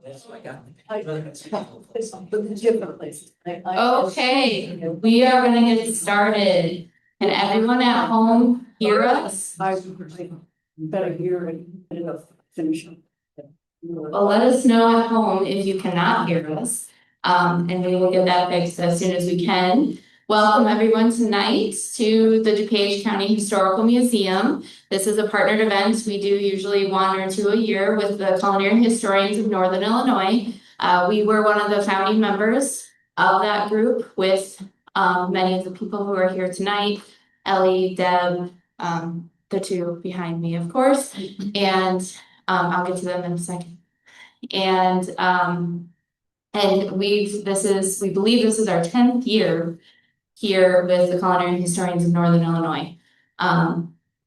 That's what I got. Different places. Okay, we are gonna get started. Can everyone at home hear us? I better hear and end up finishing. Well, let us know at home if you cannot hear us. And we will get that fixed as soon as we can. Welcome everyone tonight to the DuPage County Historical Museum. This is a partnered event. We do usually one or two a year with the Culinary Historians of Northern Illinois. We were one of the founding members of that group with many of the people who are here tonight. Ellie, Deb, the two behind me, of course, and I'll get to them in a second. And we believe this is our 10th year here with the Culinary Historians of Northern Illinois.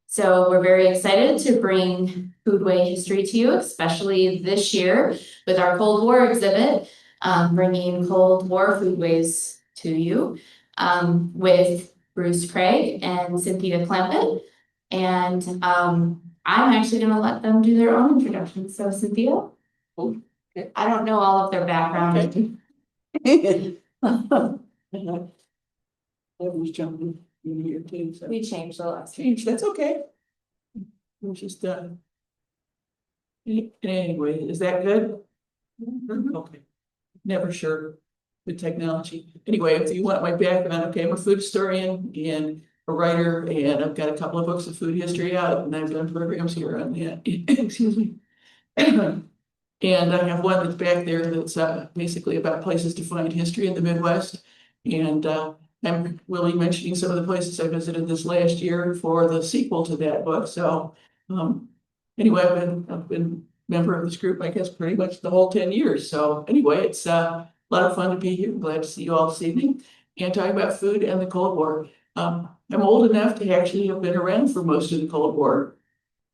So we're very excited to bring foodway history to you, especially this year with our Cold War exhibit, bringing Cold War foodways to you with Kraig and Cynthia Clampitt. And I'm actually going to let them do their own introduction. So Cynthia, I don't know all of their background. Okay. I was jumping in here too, so. We changed the last Change, that's okay. We're just anyway, is that good? Okay. Never sure with technology. Anyway, if you want my background, okay, I'm a food historian and a writer, and I've got a couple of books of food history out, and I've done programs here on that. Excuse me. And I have one that's back there that's basically about places to find history in the Midwest. And I'm really mentioning some of the places I visited this last year for the sequel to that book. So anyway, I've been a member of this group, I guess, pretty much the whole 10 years. So anyway, it's a lot of fun to be here. I'm glad to see you all this evening and talk about food and the Cold War. I'm old enough to actually have been around for most of the Cold War.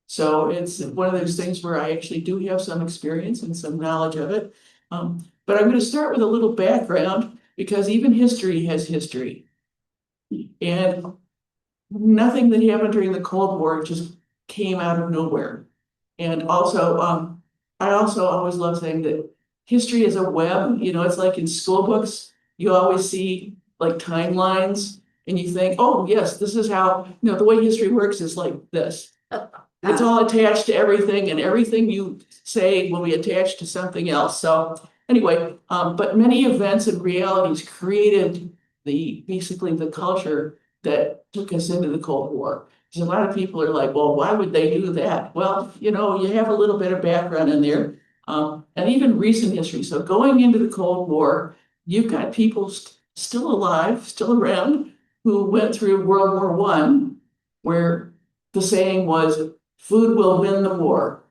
So it's one of those things where I actually do have some experience and some knowledge of it. But I'm going to start with a little background because even history has history. And nothing that happened during the Cold War just came out of nowhere. And also, I also always love saying that history is a web. You know, it's like in school books, you always see like timelines and you think, oh, yes, this is how, you know, the way history works is like this. It's all attached to everything, and everything you say will be attached to something else. So anyway, but many events and realities created basically the culture that took us into the Cold War. Because a lot of people are like, well, why would they do that? Well, you know, you have a little bit of background in there, and even recent history. So going into the Cold War, you've got people still alive, still around, who went through World War I, where the saying was, food will win the war.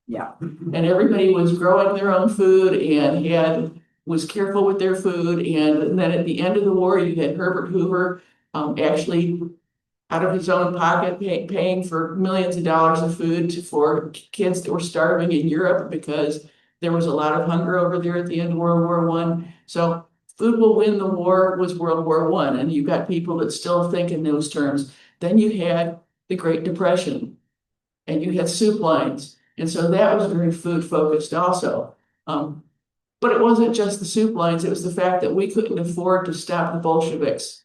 Yeah. And everybody was growing their own food and was careful with their food. And then at the end of the war, you had Herbert Hoover actually out of his own pocket paying for millions of dollars of food for kids that were starving in Europe because there was a lot of hunger over there at the end of World War I. So food will win the war was World War I. And you got people that still think in those terms. Then you had the Great Depression and you had soup lines. And so that was very food focused also. But it wasn't just the soup lines, it was the fact that we couldn't afford to stop the Bolsheviks.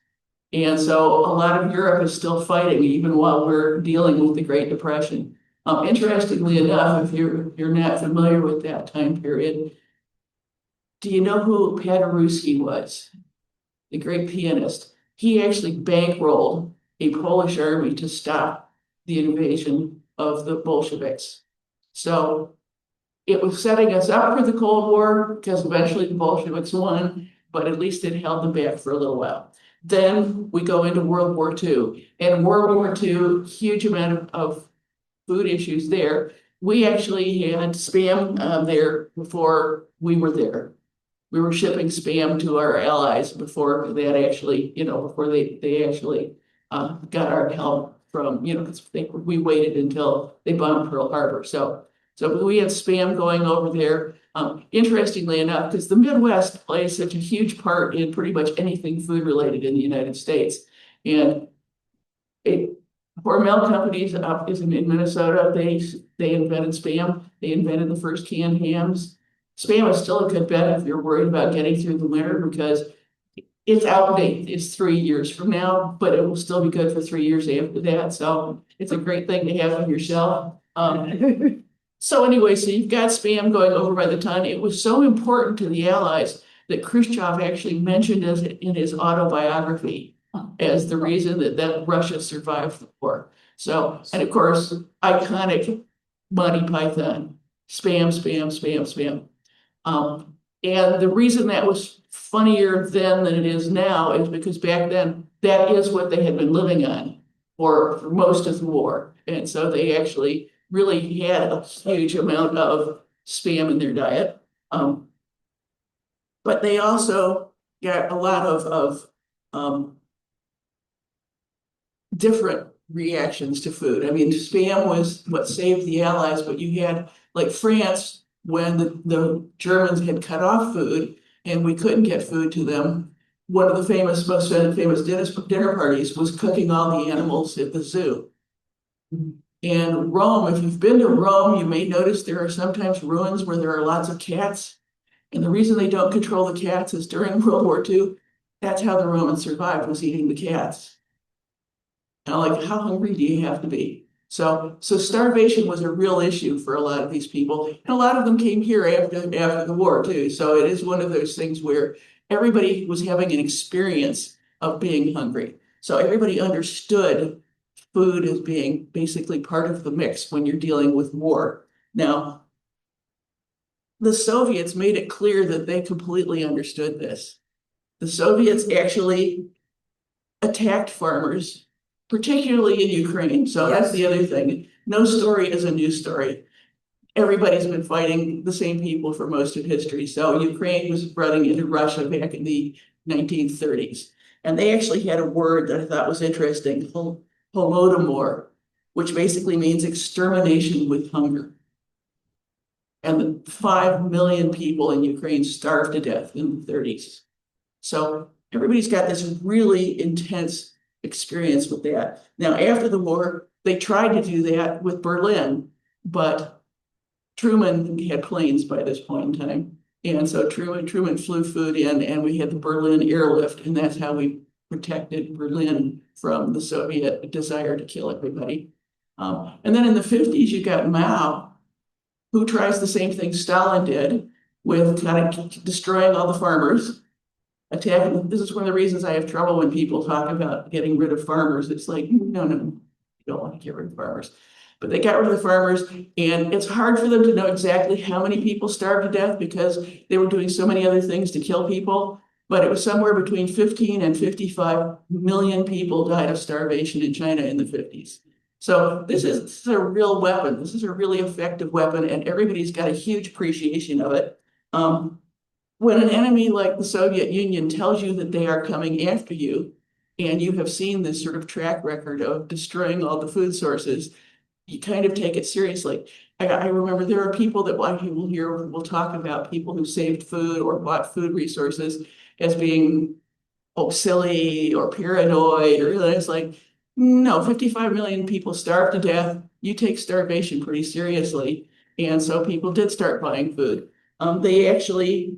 And so a lot of Europe is still fighting even while we're dealing with the Great Depression. Interestingly enough, if you're not familiar with that time period, do you know who Paderewski was? The great pianist. He actually bankrolled a Polish army to stop the invasion of the Bolsheviks. So it was setting us up for the Cold War because eventually the Bolsheviks won, but at least it held them back for a little while. Then we go into World War II. And World War II, huge amount of food issues there. We actually had Spam there before we were there. We were shipping Spam to our allies before that actually, you know, before they actually got our help from, you know, because we waited until they bombed Pearl Harbor. So we had Spam going over there. Interestingly enough, because the Midwest plays such a huge part in pretty much anything food related in the United States. And Hormel Companies is in Minnesota. They invented Spam. They invented the first canned hams. Spam is still a good bet if you're worried about getting through the winter because it's outdated. It's 3 years from now, but it will still be good for 3 years after that. So it's a great thing to have on your shelf. So anyway, so you've got spam going over by the ton. It was so important to the Allies that Khrushchev actually mentioned it in his autobiography as the reason that Russia survived the war. So, and of course, iconic Monty Python, spam, spam, spam, spam. And the reason that was funnier then than it is now is because back then, that is what they had been living on for most of the war. And so they actually really had a huge amount of spam in their diet. But they also got a lot of different reactions to food. I mean, spam was what saved the Allies, but you had like France, when the Germans had cut off food and we couldn't get food to them. One of the most famous dinner parties was cooking all the animals at the zoo. And Rome, if you've been to Rome, you may notice there are sometimes ruins where there are lots of cats. And the reason they don't control the cats is during World War II, that's how the Romans survived, was eating the cats. And like, how hungry do you have to be? So starvation was a real issue for a lot of these people. And a lot of them came here after the war too. So it is one of those things where everybody was having an experience of being hungry. So everybody understood food as being basically part of the mix when you're dealing with war. Now, the Soviets made it clear that they completely understood this. The Soviets actually attacked farmers, particularly in Ukraine. So that's the other thing. No story is a new story. Everybody's been fighting the same people for most of history. So Ukraine was running into Russia back in the 1930s. And they actually had a word that I thought was interesting, Holodomor, which basically means extermination with hunger. And 5 million people in Ukraine starved to death in the 30s. So everybody's got this really intense experience with that. Now, after the war, they tried to do that with Berlin, but Truman had planes by this point in time. And so Truman flew food in, and we had the Berlin airlift, and that's how we protected Berlin from the Soviet desire to kill everybody. And then in the 50s, you got Mao, who tries the same thing Stalin did with kind of destroying all the farmers, attacking. This is one of the reasons I have trouble when people talk about getting rid of farmers. It's like, no, you don't want to get rid of farmers. But they got rid of the farmers, and it's hard for them to know exactly how many people starved to death because they were doing so many other things to kill people. But it was somewhere between 15 and 55 million people died of starvation in China in the 50s. So this is a real weapon. This is a really effective weapon, and everybody's got a huge appreciation of it. When an enemy like the Soviet Union tells you that they are coming after you, and you have seen this sort of track record of destroying all the food sources, you kind of take it seriously. I remember there are people that will talk about people who saved food or bought food resources as being silly or paranoid, or it's like, no, 55 million people starved to death. You take starvation pretty seriously. And so people did start buying food. They actually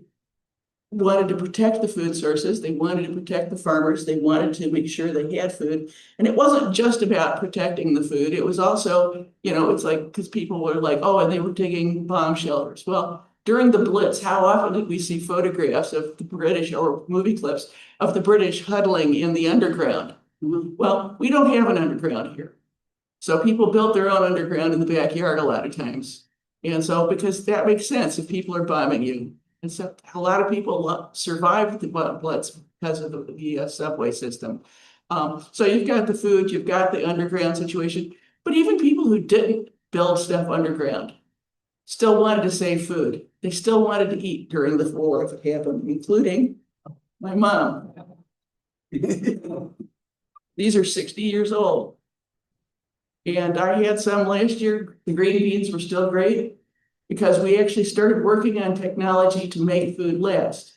wanted to protect the food sources. They wanted to protect the farmers. They wanted to make sure they had food. And it wasn't just about protecting the food. It was also, it's like, because people were like, oh, and they were digging bomb shelters. Well, during the Blitz, how often did we see photographs of the British or movie clips of the British huddling in the underground? Well, we don't have an underground here. So people built their own underground in the backyard a lot of times. And so, because that makes sense if people are bombing you. And so a lot of people survived the Blitz because of the subway system. So you've got the food, you've got the underground situation, but even people who didn't build stuff underground still wanted to save food. They still wanted to eat during the war if it happened, including my mom. These are 60 years old. And I had some last year. The green beans were still great because we actually started working on technology to make food last.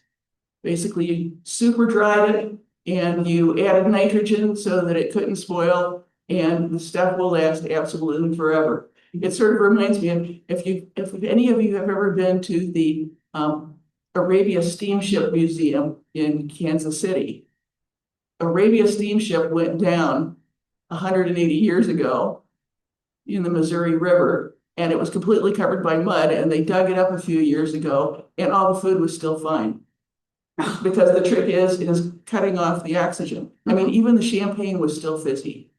Basically, you super dried it and you added nitrogen so that it couldn't spoil, and the stuff will last absolutely forever. It sort of reminds me of if any of you have ever been to the Arabia Steamship Museum in Kansas City. Arabia Steamship went down 180 years ago in the Missouri River, and it was completely covered by mud, and they dug it up a few years ago, and all the food was still fine. Because the trick is cutting off the oxygen. I mean, even the champagne was still fizzy.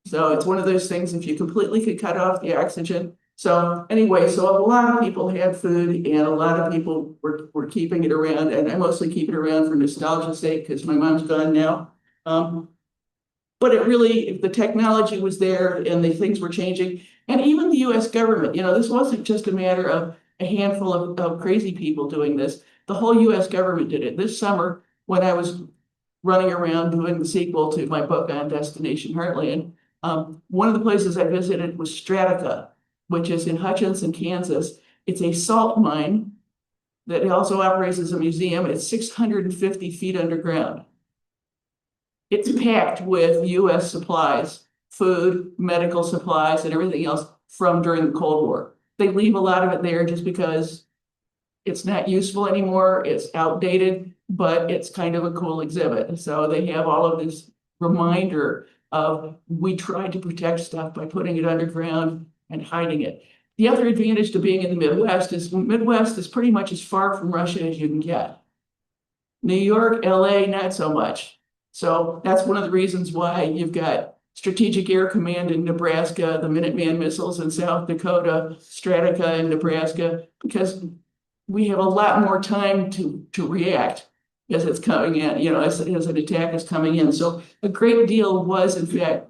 So it's one of those things, if you completely could cut off the oxygen. So anyway, so a lot of people had food and a lot of people were keeping it around, and I mostly keep it around for nostalgia's sake because my mom's gone now. But it really, the technology was there and the things were changing. And even the US government, this wasn't just a matter of a handful of crazy people doing this. The whole US government did it. This summer, when I was running around doing the sequel to my book on Destination Heartland, one of the places I visited was Stratica, which is in Hutchinson, Kansas. It's a salt mine that also operates as a museum. It's 650 feet underground. It's packed with US supplies, food, medical supplies, and everything else from during the Cold War. They leave a lot of it there just because it's not useful anymore, it's outdated, but it's kind of a cool exhibit. So they have all of this reminder of we tried to protect stuff by putting it underground and hiding it. The other advantage to being in the Midwest is pretty much as far from Russia as you can get. New York, LA, not so much. So that's one of the reasons why you've got Strategic Air Command in Nebraska, the Minuteman missiles in South Dakota, Stratica in Nebraska, because we have a lot more time to react as it's coming in, as an attack is coming in. So a great deal was, in fact,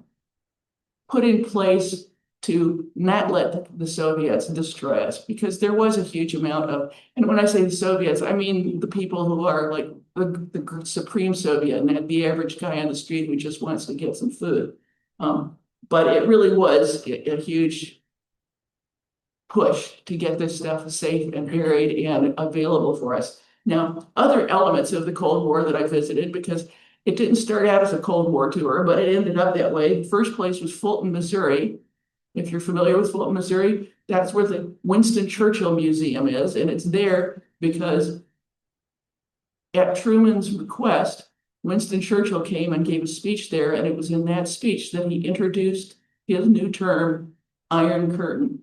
put in place to not let the Soviets destroy us, because there was a huge amount of, and when I say the Soviets, I mean the people who are like the supreme Soviet, not the average guy on the street who just wants to get some food. But it really was a huge push to get this stuff safe and buried and available for us. Now, other elements of the Cold War that I visited, because it didn't start out as a Cold War tour, but it ended up that way. The first place was Fulton, Missouri. If you're familiar with Fulton, Missouri, that's where the Winston Churchill Museum is. And it's there because at Truman's request, Winston Churchill came and gave a speech there. And it was in that speech that he introduced his new term, Iron Curtain.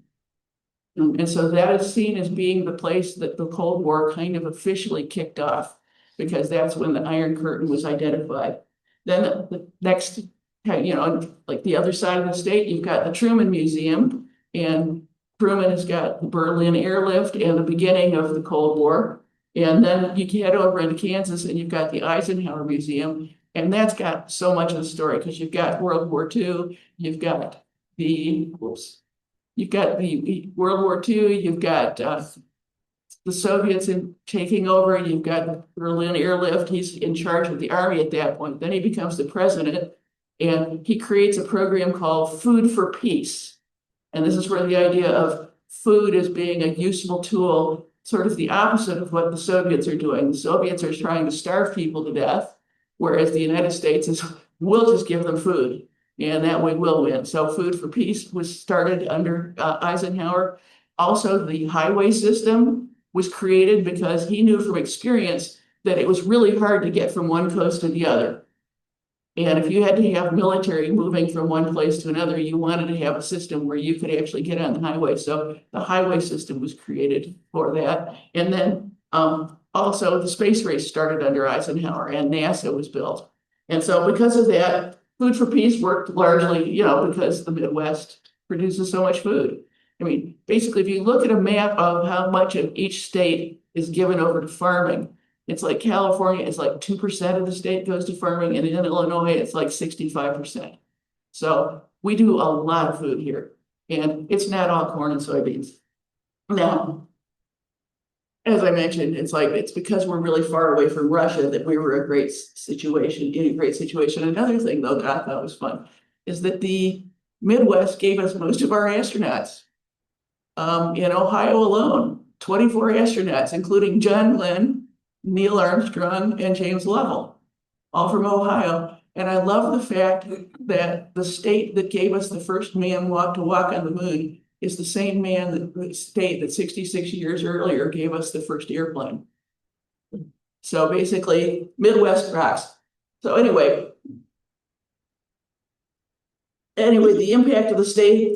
And so that is seen as being the place that the Cold War kind of officially kicked off, because that's when the Iron Curtain was identified. Then the next, like the other side of the state, you've got the Truman Museum, and Truman has got the Berlin airlift and the beginning of the Cold War. And then you head over into Kansas and you've got the Eisenhower Museum, and that's got so much of the story because you've got World War II, you've got the World War II, you've got the Soviets taking over, you've got the Berlin airlift, he's in charge of the army at that point. Then he becomes the president, and he creates a program called Food for Peace. And this is where the idea of food as being a useful tool, sort of the opposite of what the Soviets are doing. The Soviets are trying to starve people to death, whereas the United States is, we'll just give them food, and that way we'll win. So Food for Peace was started under Eisenhower. Also, the highway system was created because he knew from experience that it was really hard to get from one coast to the other. And if you had to have military moving from one place to another, you wanted to have a system where you could actually get on the highway. So the highway system was created for that. And then also the space race started under Eisenhower, and NASA was built. And so because of that, Food for Peace worked largely, because the Midwest produces so much food. I mean, basically, if you look at a map of how much of each state is given over to farming, it's like California is like 2% of the state goes to farming, and in Illinois, it's like 65%. So we do a lot of food here, and it's not all corn and soybeans. Now, as I mentioned, it's because we're really far away from Russia that we were in a great situation. Another thing, though, that I thought was fun is that the Midwest gave us most of our astronauts. In Ohio alone, 24 astronauts, including John Glenn, Neil Armstrong, and James Lovell, all from Ohio. And I love the fact that the state that gave us the first man to walk on the moon is the same man that the state that 66 years earlier gave us the first airplane. So basically, Midwest rocks. So anyway, the impact of the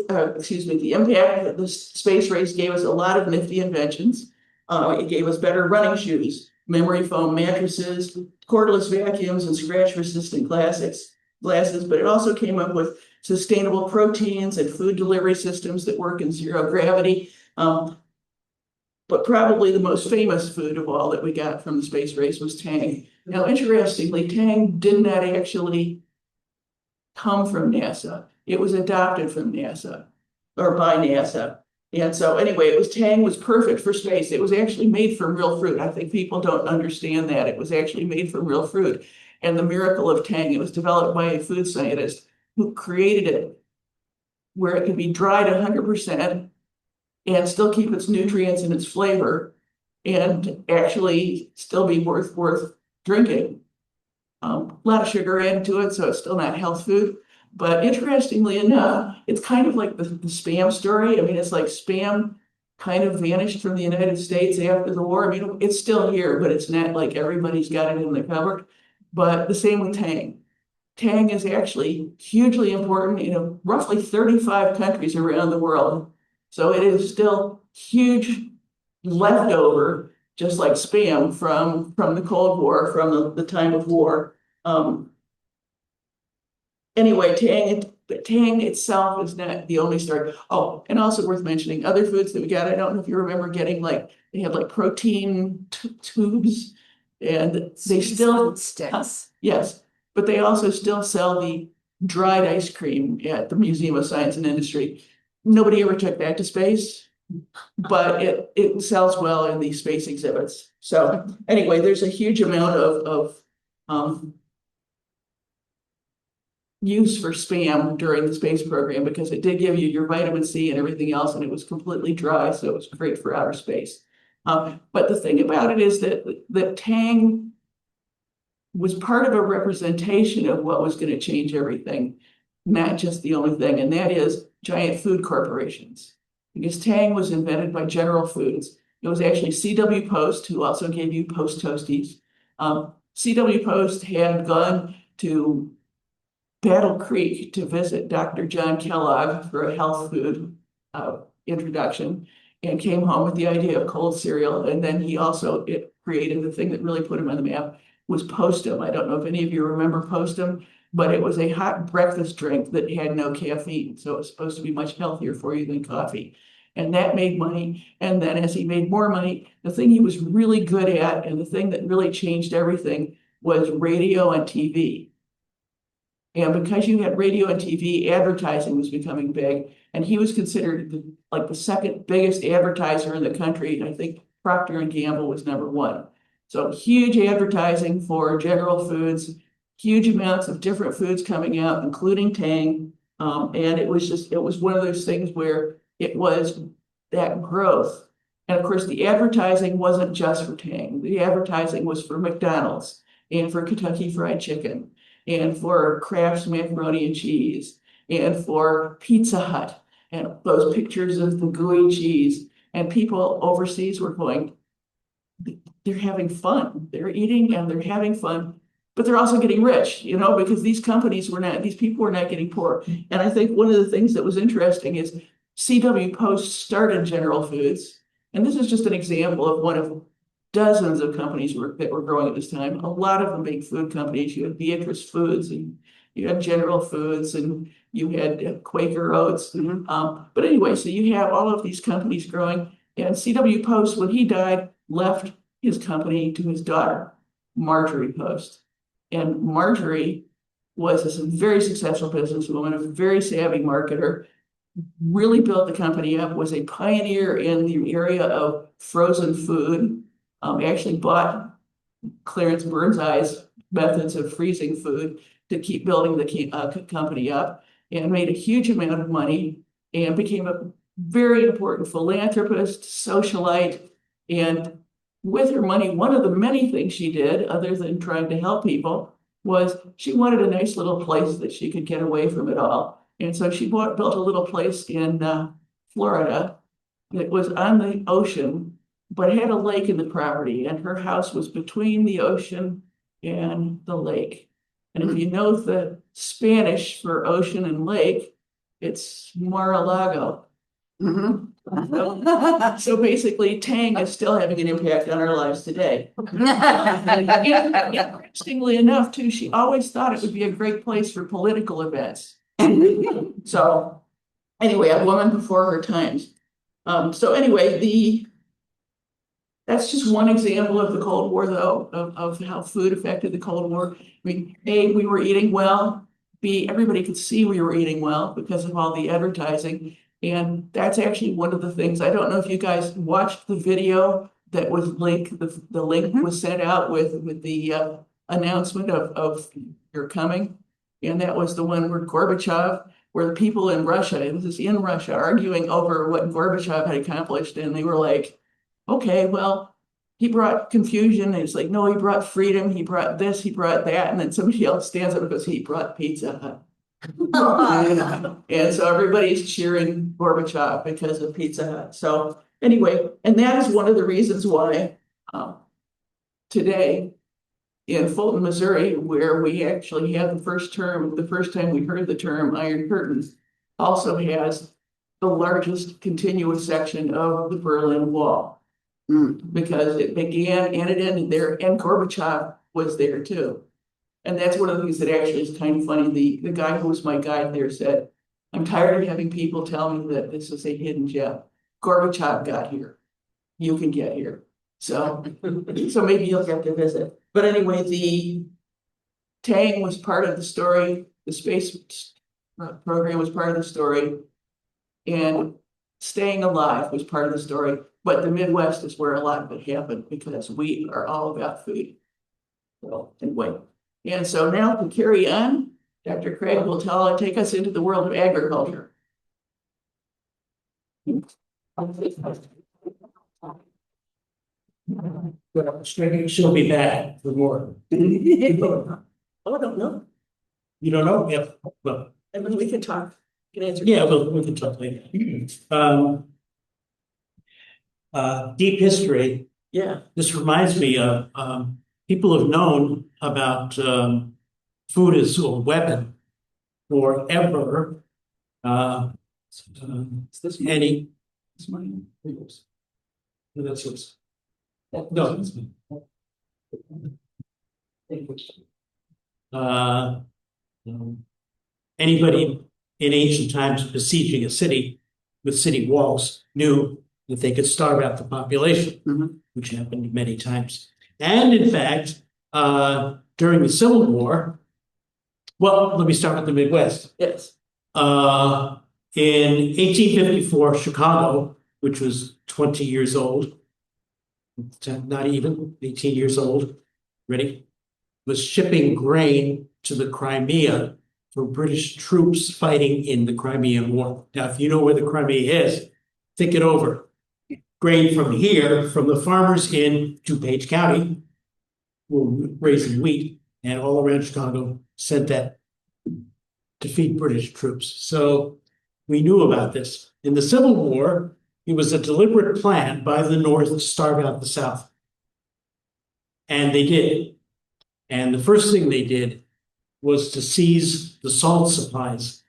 the impact of the space race gave us a lot of nifty inventions. It gave us better running shoes, memory foam mattresses, cordless vacuums, and scratch-resistant glasses. But it also came up with sustainable proteins and food delivery systems that work in zero gravity. But probably the most famous food of all that we got from the space race was Tang. Now, interestingly, Tang did not actually come from NASA. It was adopted from NASA or by NASA. And so anyway, Tang was perfect for space. It was actually made from real fruit. I think people don't understand that. It was actually made from real fruit. And the miracle of Tang, it was developed by a food scientist who created it where it could be dried 100% and still keep its nutrients and its flavor and actually still be worth drinking. A lot of sugar added to it, so it's still not health food. But interestingly enough, it's kind of like the Spam story. I mean, it's like Spam kind of vanished from the United States after the war. I mean, it's still here, but it's not like everybody's got it in the cupboard. But the same with Tang. Tang is actually hugely important in roughly 35 countries around the world. So it is still huge leftover, just like Spam from the Cold War, from the time of war. Anyway, Tang itself is not the only story. Oh, and also worth mentioning, other foods that we got. I don't know if you remember getting they had protein tubes, and they still sticks. Yes, but they also still sell the dried ice cream at the Museum of Science and Industry. Nobody ever took that to space, but it sells well in these space exhibits. So anyway, there's a huge amount of use for Spam during the space program because it did give you your vitamin C and everything else, and it was completely dry, so it was great for outer space. But the thing about it is that Tang was part of a representation of what was going to change everything, not just the only thing, and that is giant food corporations. Because Tang was invented by General Foods. It was actually C.W. Post, who also gave you Post Toasties. C.W. Post had gone to Battle Creek to visit Dr. John Kellogg for a health food introduction and came home with the idea of cold cereal. And then he also created the thing that really put him on the map was Postum. I don't know if any of you remember Postum, but it was a hot breakfast drink that had no caffeine. So it was supposed to be much healthier for you than coffee. And that made money. And then as he made more money, the thing he was really good at and the thing that really changed everything was radio and TV. And because you had radio and TV, advertising was becoming big. And he was considered the second biggest advertiser in the country. And I think Procter and Gamble was #1. So huge advertising for General Foods, huge amounts of different foods coming out, including Tang. And it was one of those things where it was that growth. And of course, the advertising wasn't just for Tang. The advertising was for McDonald's and for Kentucky Fried Chicken and for Kraft's macaroni and cheese and for Pizza Hut and those pictures of the gooey cheese. And people overseas were going, they're having fun. They're eating and they're having fun, but they're also getting rich, because these people were not getting poor. And I think one of the things that was interesting is C.W. Post started General Foods. And this is just an example of one of dozens of companies that were growing at this time. A lot of the big food companies, you had Beatrice Foods and you had General Foods and you had Quaker Oats. But anyway, so you have all of these companies growing. And C.W. Post, when he died, left his company to his daughter, Marjorie Post. And Marjorie was a very successful businesswoman, a very savvy marketer, really built the company up, was a pioneer in the area of frozen food, actually bought Clarence Burnside's methods of freezing food to keep building the company up, and made a huge amount of money and became a very important philanthropist, socialite. And with her money, one of the many things she did, other than trying to help people, was she wanted a nice little place that she could get away from it all. And so she built a little place in Florida that was on the ocean, but had a lake in the property, and her house was between the ocean and the lake. And if you know the Spanish for ocean and lake, it's Mar-a-Lago. So basically, Tang is still having an impact on our lives today. Interestingly enough, too, she always thought it would be a great place for political events. So anyway, a woman before her times. So anyway, that's just one example of the Cold War, though, of how food affected the Cold War. I mean, A, we were eating well. B, everybody could see we were eating well because of all the advertising. And that's actually one of the things. I don't know if you guys watched the video that was linked. The link was sent out with the announcement of your coming. And that was the one where where the people in Russia, and this is in Russia, arguing over what Gorbachev had accomplished. And they were like, okay, well, he brought confusion. And it's like, no, he brought freedom. He brought this, he brought that. And then somebody else stands up and goes, he brought Pizza Hut. And so everybody's cheering Gorbachev because of Pizza Hut. So anyway, and that is one of the reasons why today in Fulton, Missouri, where we actually had the first time we heard the term Iron Curtain, also has the largest continuous section of the Berlin Wall. Because it began and it ended there, and Gorbachev was there too. And that's one of the things that actually is kind of funny. The guy who was my guide there said, I'm tired of having people tell me that this is a hidden gem. Gorbachev got here. You can get here. So maybe you'll get to visit. But anyway, the Tang was part of the story. The space program was part of the story. And staying alive was part of the story. But the Midwest is where a lot of it happened because we are all about food. So anyway. And so now to carry on, Dr. Kraig will take us into the world of agriculture. Well, she'll be back for more. Oh, I don't know. You don't know? Yep. Well, And then we can talk. Can answer. yeah, we can talk later. Deep history. Yeah. This reminds me of people have known about food as a weapon forever. Any. This morning. That's what's. No. Anybody in ancient times besieging a city with city walls knew that they could starve out the population, which happened many times. And in fact, during the Civil War, well, let me start with the Midwest. Yes. In 1854, Chicago, which was 20 years old, not even 18 years old, ready, was shipping grain to the Crimea for British troops fighting in the Crimean War. Now, if you know where the Crimea is, think it over. Grain from here, from the farmers in DuPage County, were raising wheat, and all around Chicago sent that to feed British troops. So we knew about this. In the Civil War, it was a deliberate plan by the North to starve out the South. And they did. And the first thing they did was to seize the salt supplies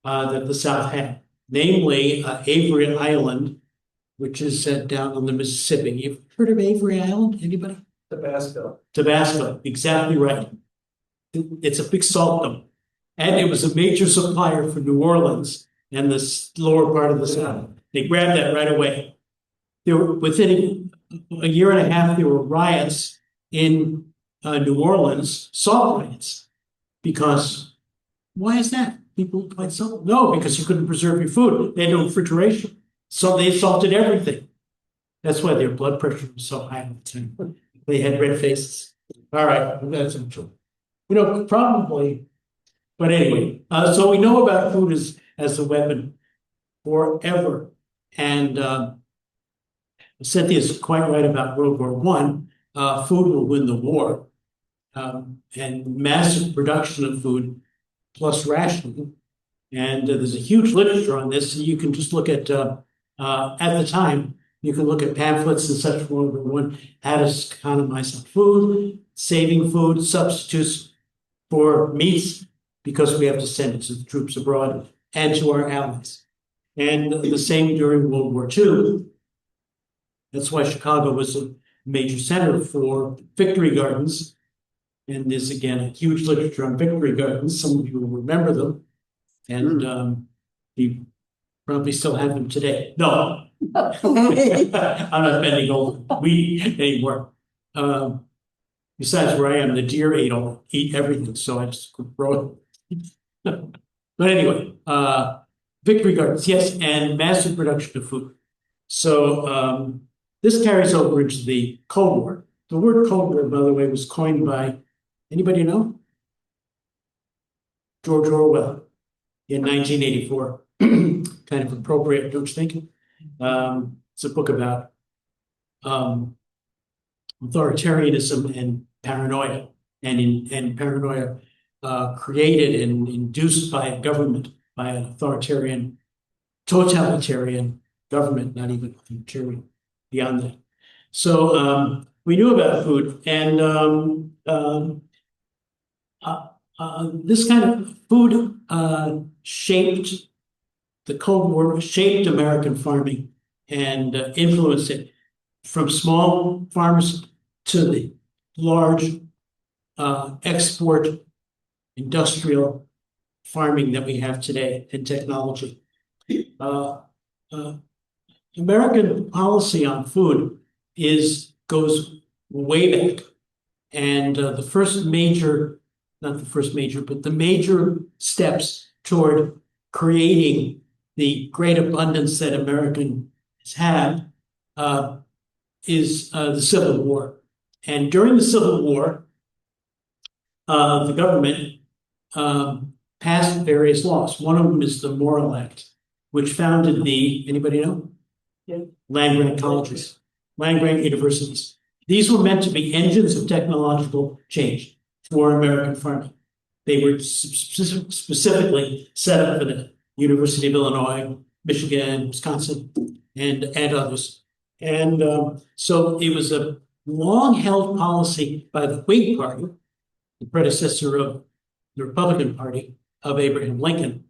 that the South had, namely Avery Island, which is down on the Mississippi. You've heard of Avery Island? Anybody? Tabasco, exactly right. It's a big salt dump. And it was a major supplier for New Orleans and the lower part of the South. They grabbed that right away. There were, within a year and a half, there were riots in New Orleans, salt riots. Because, why is that? People like salt? No, because you couldn't preserve your food. They had no refrigeration. So they salted everything. That's why their blood pressure was so high at the time. They had red faces. All right, that's true. You know, probably. But anyway, so we know about food as a weapon forever. And Cynthia's quite right about World War I. Food will win the war. And massive production of food plus rationing And there's a huge literature on this. You can just look at the time, you can look at pamphlets and such for one, how to economize on food, saving food, substitutes for meats, because we have to send it to the troops abroad and to our allies. And the same during World War II. That's why Chicago was a major center for victory gardens. And there's again a huge literature on victory gardens. Some of you will remember them. And you probably still have them today. No, I'm not bending over wheat anymore. Besides where I am, the deer eat everything, so I just grow it. But anyway, victory gardens, yes, and massive production of food. So this carries over into the Cold War. The word Cold War, by the way, was coined by, anybody know? George Orwell in 1984. Kind of appropriate, don't you think? It's a book about authoritarianism and paranoia, and paranoia created and induced by a government, by an authoritarian, totalitarian government, not even authoritarian, beyond that. So we knew about food, and this kind of food shaped the Cold War, shaped American farming and influenced it from small farms to the large export industrial farming that we have today and technology. American policy on food goes way back. And the first major, not the first major, but the major steps toward creating the great abundance that Americans have is the Civil War. And during the Civil War, the government passed various laws. One of them is the Morrill Act, which founded the, anybody know? Yeah. Land-grant colleges, land-grant universities. These were meant to be engines of technological change for American farming. They were specifically set up for the University of Illinois, Michigan, Wisconsin, and others. And so it was a long-held policy by the Whig Party, the predecessor of the Republican Party of Abraham Lincoln,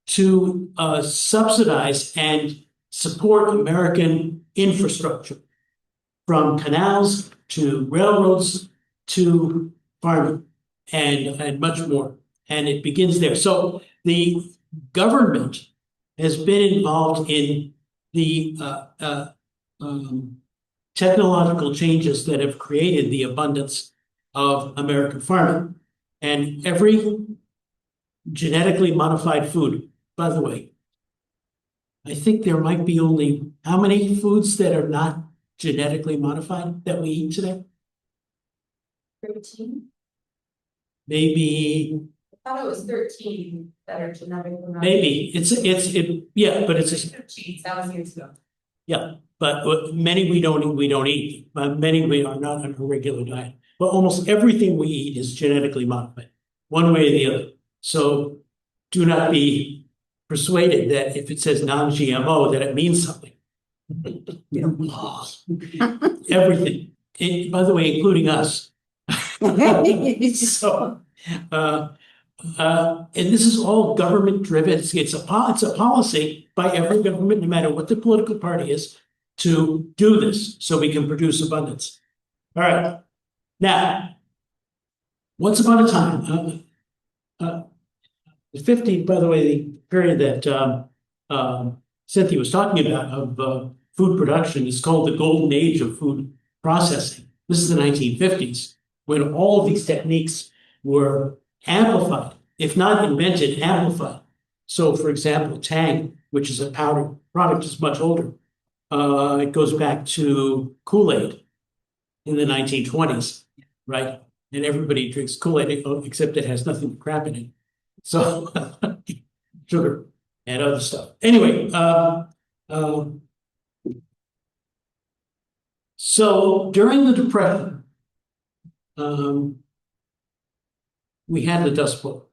to subsidize and support American infrastructure, from canals to railroads to farming and much more. And it begins there. So the government has been involved in the technological changes that have created the abundance of American farming. And every genetically modified food, by the way, I think there might be only how many foods that are not genetically modified that we eat today? 13? Maybe. I thought it was 13 that are genetically modified. Maybe yeah, but it's 13, that was years ago. yeah, but many we don't eat. Many we are not on a regular diet. But almost everything we eat is genetically modified, one way or the other. So do not be persuaded that if it says non-GMO that it means something. Everything, by the way, including us. So, and this is all government driven. It's a policy by every government, no matter what the political party is, to do this so we can produce abundance. All right. Now, once upon a time, the 50, by the way, the period that Cynthia was talking about of food production is called the golden age of food processing. This is the 1950s, when all of these techniques were amplified, if not invented, amplified. So, for example, Tang, which is a powdered product, is much older. It goes back to Kool-Aid in the 1920s, right? And everybody drinks Kool-Aid, except it has nothing but crap in it. So, sugar and other stuff. Anyway, so during the Depression, we had the Dust Bowl.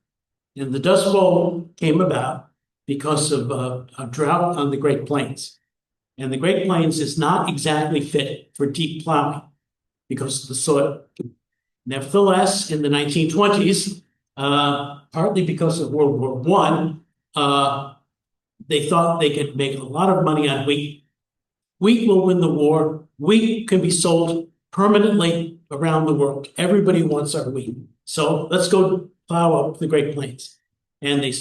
And the Dust Bowl came about because of a drought on the Great Plains. And the Great Plains is not exactly fit for deep plowing because of the soil. Nevertheless, in the 1920s, partly because of World War I, they thought they could make a lot of money on wheat. Wheat will win the war. Wheat can be sold permanently around the world. Everybody wants our wheat. So let's go plow up the Great Plains. And they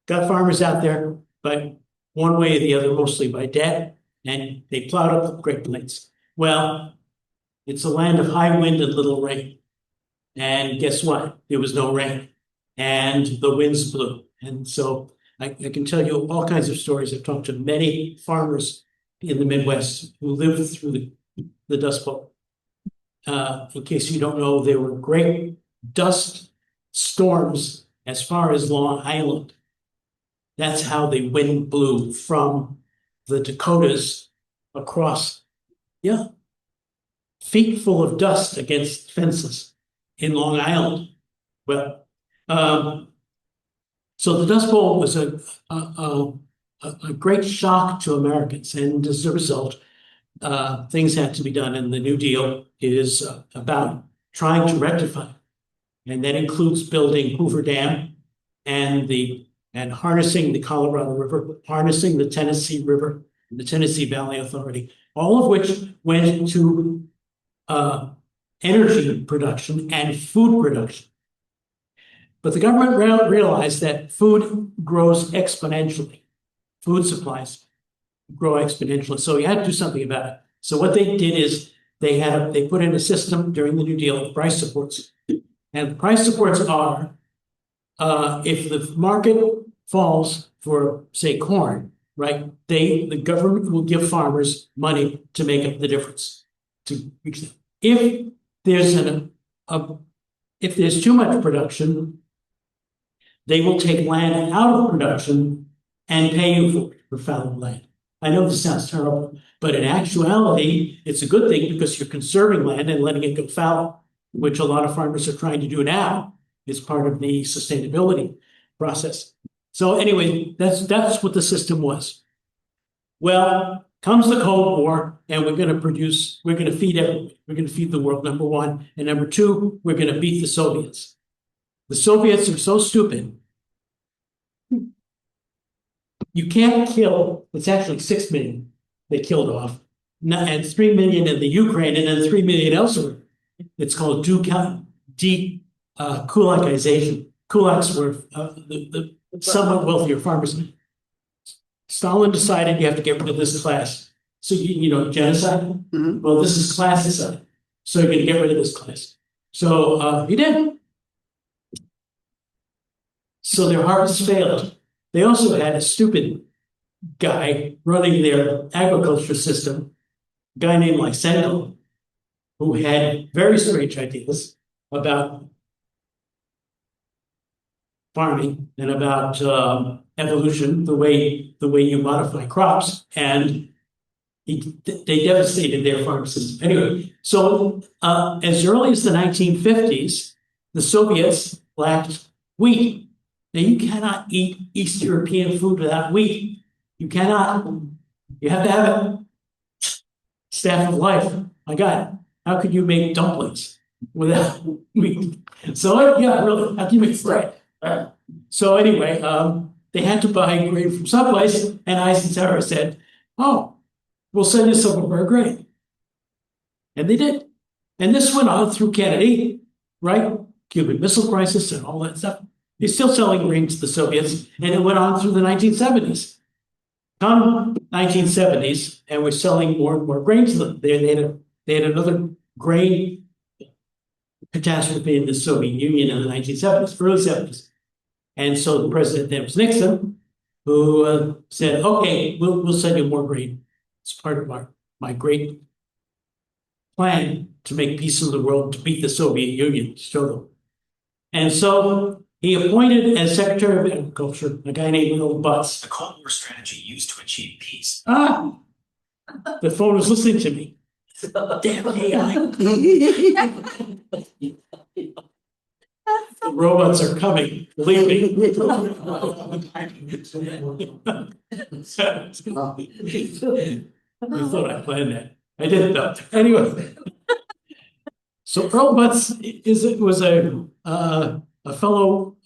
got farmers out there by one way or the other, mostly by debt, and they plowed up the Great Plains. Well, it's a land of high wind and little rain. And guess what? There was no rain. And the winds blew. And so I can tell you all kinds of stories. I've talked to many farmers in the Midwest who lived through the Dust Bowl. In case you don't know, there were great dust storms as far as Long Island. That's how the wind blew from the Dakotas across, feet full of dust against fences in Long Island. Well, so the Dust Bowl was a great shock to Americans, and as a result, things had to be done. And the New Deal is about trying to rectify, and that includes building Hoover Dam and harnessing the Colorado River, harnessing the Tennessee River, the Tennessee Valley Authority, all of which went to energy production and food production. But the government realized that food grows exponentially. Food supplies grow exponentially. So you had to do something about it. So what they did is they put in a system during the New Deal of price supports. And the price supports are if the market falls for, say, corn, right? The government will give farmers money to make up the difference. If there's too much production, they will take land out of production and pay you for fallow land. I know this sounds terrible, but in actuality, it's a good thing because you're conserving land and letting it go fallow, which a lot of farmers are trying to do now. It's part of the sustainability process. So anyway, that's what the system was. Well, comes the Cold War, and we're going to feed everybody. We're going to feed the world, number one. And number two, we're going to beat the Soviets. The Soviets are so stupid. You can't kill, it's actually 6 million they killed off, and 3 million in the Ukraine, and then 3 million elsewhere. It's called kulakization. Kulaks were the somewhat wealthier farmers. Stalin decided you have to get rid of this class. So, genocide? Mm-hmm. Well, this is classicide. So you're going to get rid of this class. So he did. So their harvest failed. They also had a stupid guy running their agriculture system, a guy named Lysenko, who had very strange ideas about farming and about evolution, the way you modify crops, and they devastated their farm system. Anyway, so as early as the 1950s, the Soviets lacked wheat. Now, you cannot eat East European food without wheat. You cannot. You have to have it. Staff of life. My God, how could you make dumplings without wheat? So, really, how can you make bread? So anyway, they had to buy grain from someplace, and Eisenhower said, "Oh, we'll send you some of our grain," and they did. And this went on through Kennedy, right? Cuban Missile Crisis and all that stuff. They're still selling grain to the Soviets, and it went on through the 1970s. Come 1970s, and we're selling more and more grain to them. They had another grain catastrophe in the Soviet Union in the 1970s, early 70s. And so the president then was Nixon, who said, "Okay, we'll send you more grain. It's part of my great plan to make peace in the world, to beat the Soviet Union, to show them." And so he appointed as Secretary of Agriculture a guy named Will Butts. The Cold War strategy used to achieve peace. The phone was listening to me. Damn AI. The robots are coming, believe me. I thought I planned that. I didn't though. Anyway. So Earl Butz was a fellow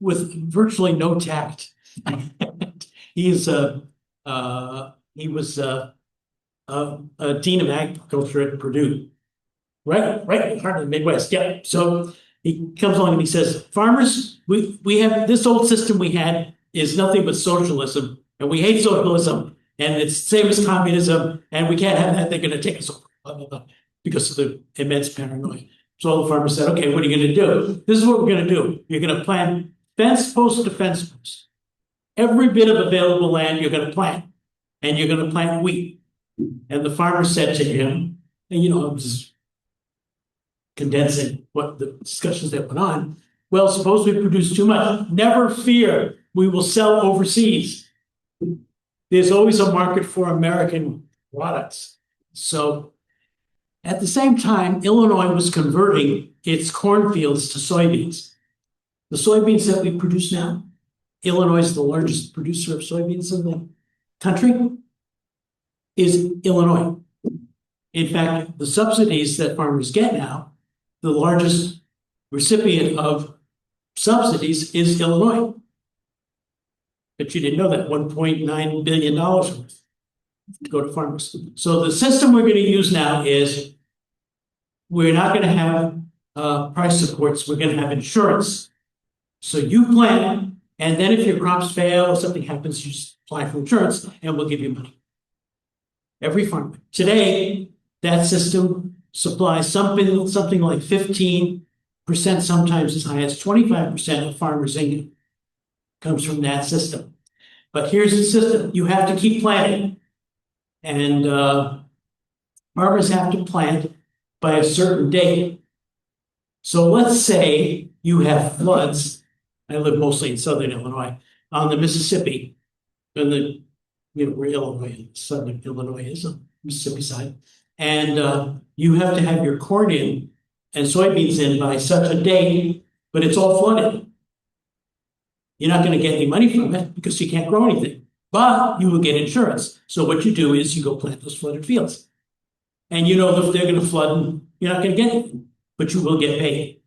with virtually no tact. He was a dean of agriculture at Purdue, right, heart of the Midwest. Yeah. So he comes along and he says, "Farmers, we have this old system we had is nothing but socialism, and we hate socialism, and it's the same as communism, and we can't have that. They're going to take us over." Blah, blah, blah, because of the immense paranoia. So all the farmers said, "Okay, what are you going to do? This is what we're going to do. You're going to plant fence post to fence post. Every bit of available land you're going to plant, and you're going to plant wheat." And the farmer said to him, and I'm just condensing what the discussions that went on. "Well, suppose we produce too much. Never fear, we will sell overseas. There's always a market for American products." So at the same time, Illinois was converting its cornfields to soybeans. The soybeans that we produce now, Illinois is the largest producer of soybeans in the country, is Illinois. In fact, the subsidies that farmers get now, the largest recipient of subsidies is Illinois. But you didn't know that, $1.9 billion worth to go to farmers. So the system we're going to use now is we're not going to have price supports, we're going to have insurance. So you plant, and then if your crops fail or something happens, you just apply for insurance and we'll give you money. Every farmer. Today, that system supplies something like 15%, sometimes as high as 25% of farmers' income comes from that system. But here's the system. You have to keep planting. And farmers have to plant by a certain date. So let's say you have floods. I live mostly in southern Illinois, on the Mississippi, and where Illinois, southern Illinois is, on the Mississippi side. And you have to have your corn in and soybeans in by such a date, but it's all flooded. You're not going to get any money from it because you can't grow anything, but you will get insurance. So what you do is you go plant those flooded fields. And you know if they're going to flood, you're not going to get anything, but you will get paid.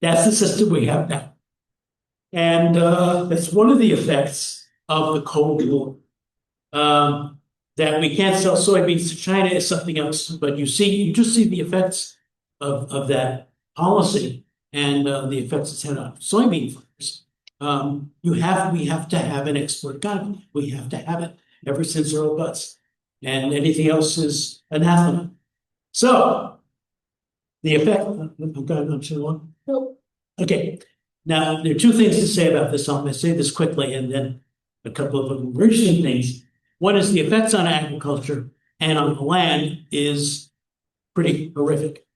That's the system we have now. And that's one of the effects of the Cold War. That we can't sell soybeans to China is something else, but you just see the effects of that policy and the effects it's had on soybean farmers. We have to have an export economy. We have to have it ever since Earl Butz, and anything else is anathema. So the effect. I'm going on too long. Nope. Okay. Now there are two things to say about this. I'm going to say this quickly, and then a couple of interesting things. One is the effects on agriculture and on the land is pretty horrific.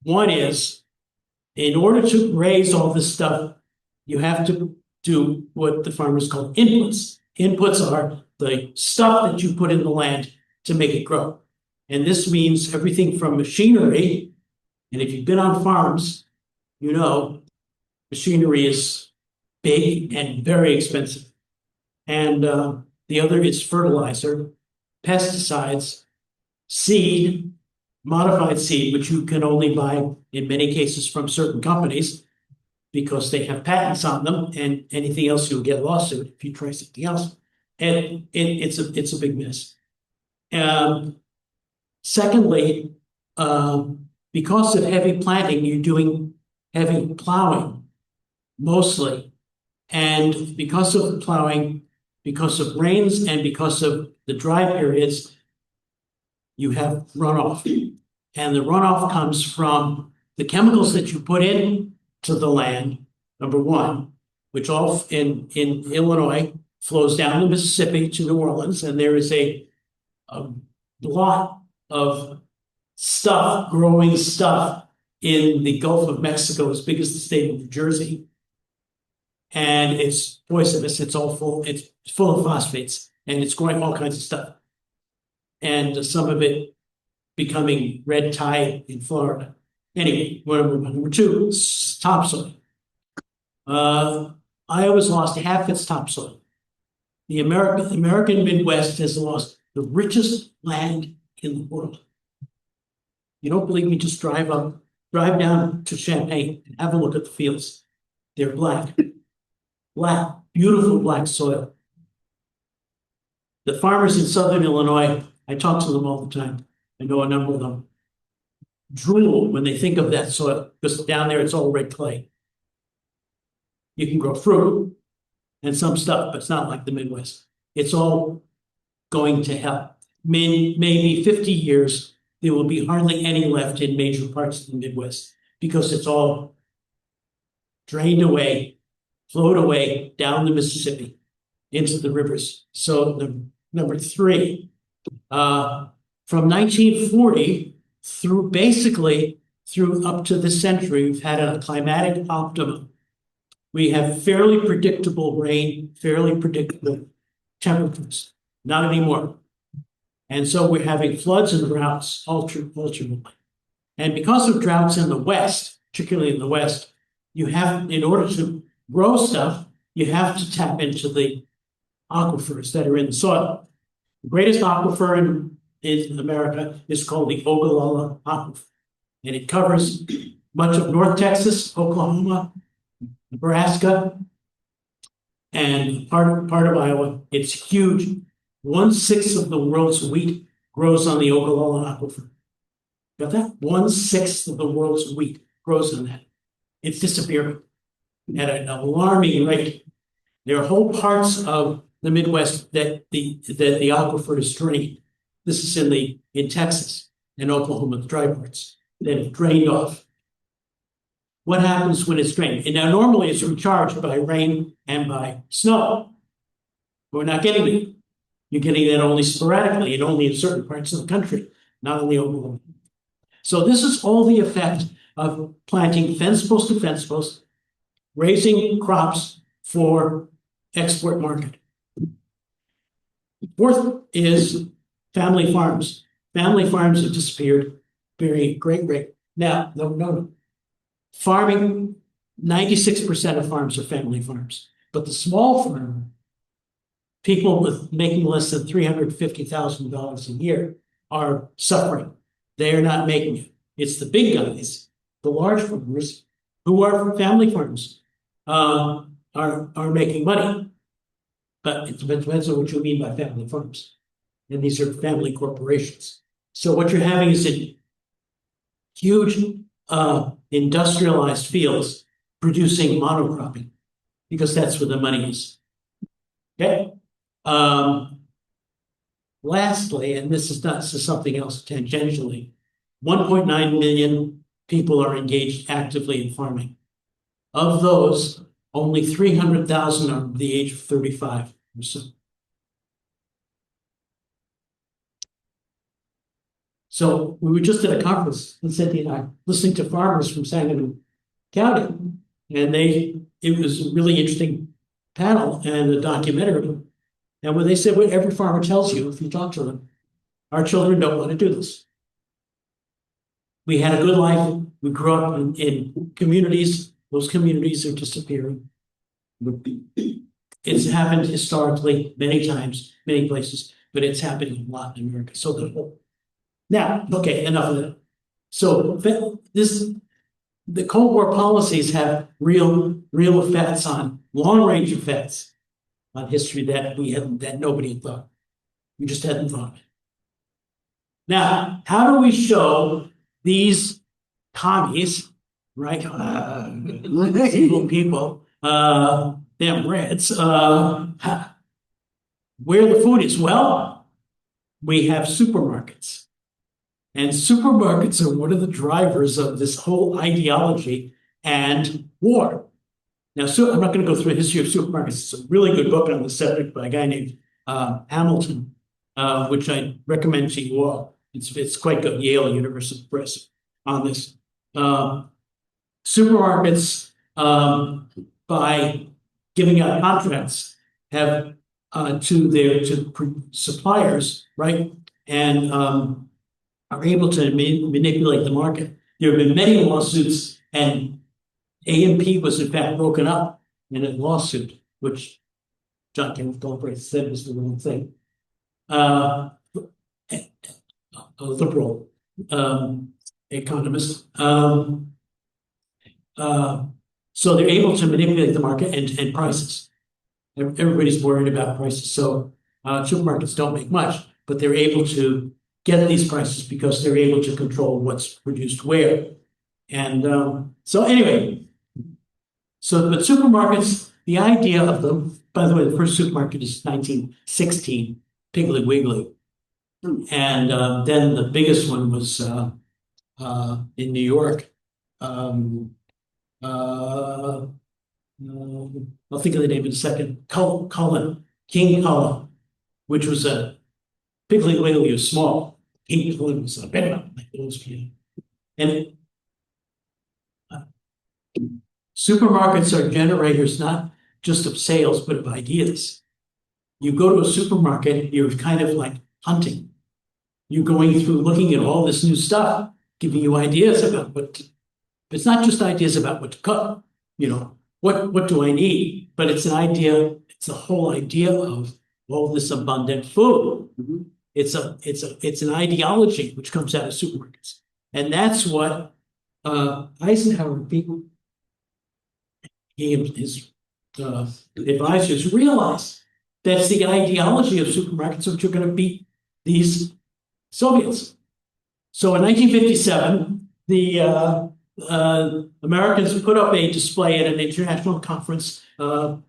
One is, in order to raise all this stuff, you have to do what the farmers call inputs. Inputs are the stuff that you put in the land to make it grow. And this means everything from machinery, and if you've been on farms, you know machinery is big and very expensive. And the other is fertilizer, pesticides, seed, modified seed, which you can only buy in many cases from certain companies because they have patents on them, and anything else you'll get a lawsuit if you try something else. And it's a big mess. Secondly, because of heavy planting, you're doing heavy plowing mostly. And because of the plowing, because of rains and because of the dry periods, you have runoff. And the runoff comes from the chemicals that you put in to the land, number one, which all in Illinois flows down the Mississippi to New Orleans. And there is a lot of growing stuff in the Gulf of Mexico, as big as the state of New Jersey. And it's poisonous. It's full of phosphates, and it's growing all kinds of stuff. And some of it becoming red tide in Florida. Anyway, number two, topsoil. Iowa's lost half its topsoil. The American Midwest has lost the richest land in the world. You don't believe me? Just drive down to Champaign and have a look at the fields. They're black, beautiful black soil. The farmers in Southern Illinois, I talk to them all the time. I know a number of them. Drool when they think of that soil, because down there it's all red clay. You can grow fruit and some stuff, but it's not like the Midwest. It's all going to hell. Maybe 50 years, there will be hardly any left in major parts of the Midwest because it's all drained away, flowed away down the Mississippi into the rivers. So number three, from 1940 through up to this century, we've had a climatic optimum. We have fairly predictable rain, fairly predictable temperatures. Not anymore. And so we're having floods and droughts alternately. And because of droughts in the West, particularly in the West, you have, in order to grow stuff, you have to tap into the aquifers that are in the soil. The greatest aquifer in America is called the Ogallala Aquifer. And it covers much of North Texas, Oklahoma, Nebraska, and part of Iowa. It's huge. 1/6 of the world's wheat grows on the Ogallala Aquifer. Got that? 1/6 of the world's wheat grows on that. It's disappearing at an alarming rate. There are whole parts of the Midwest that the aquifer is drained. This is in Texas and Oklahoma, the dry parts that have drained off. What happens when it's drained? And now normally it's recharged by rain and by snow. We're not getting it. You're getting that only sporadically and only in certain parts of the country, not in the Oklahoma. So this is all the effect of planting fence post to fence post, raising crops for export market. Fourth is family farms. Family farms have disappeared very great rate. Now, no. Farming, 96% of farms are family farms. But the small farmer, people with making less than $350,000 a year, are suffering. They are not making it. It's the big guys, the large farmers, who are family farms, are making money. But it depends on what you mean by family farms. And these are family corporations. So what you're having is a huge industrialized fields producing monocropping, because that's where the money is. Okay. Lastly, and this is something else tangentially, 1.9 million people are engaged actively in farming. Of those, only 300,000 are the age of 35 or so. So we were just at a conference, and Cynthia and I, listening to farmers from Sangamon County, and it was a really interesting panel and a documentary. And when they said what every farmer tells you, if you talk to them, our children don't want to do this. We had a good life. We grew up in communities. Those communities are disappearing. It's happened historically many times, many places, but it's happening a lot in America. So now, okay, enough of that. So the Cold War policies have real effects on long-range effects on history that nobody had thought. We just hadn't thought. Now, how do we show these commies, right? Evil people, damn Reds, where the food is? Well, we have supermarkets. And supermarkets are one of the drivers of this whole ideology and war. Now, I'm not going to go through the history of supermarkets. It's a really good book on the subject by a guy named Hamilton, which I recommend to you all. It's quite good, Yale University Press on this. Supermarkets, by giving out contracts, have to suppliers, right? And are able to manipulate the market. There have been many lawsuits, and A&P was in fact broken up in a lawsuit, which John Kenneth Galbraith said was the wrong thing. A liberal economist. So they're able to manipulate the market and prices. Everybody's worried about prices. So supermarkets don't make much, but they're able to get these prices because they're able to control what's produced where. And so anyway, but supermarkets, the idea of them, by the way, the first supermarket is 1916, Piggly Wiggly. And then the biggest one was in New York. I'll think of the name in a second. King Cullen, which was a Piggly Wiggly was small. King Cullen was a big one, like those people. And supermarkets are generators not just of sales, but of ideas. You go to a supermarket, you're kind of like hunting. You're going through looking at all this new stuff, giving you ideas about it's not just ideas about what to cook, what do I need? But it's an idea, it's the whole idea of all this abundant food. Mm-hmm. It's an ideology which comes out of supermarkets. And that's what Eisenhower people, he and his advisors realized. That's the ideology of supermarkets, which are going to beat these Soviets. So in 1957, the Americans put up a display at an international conference, a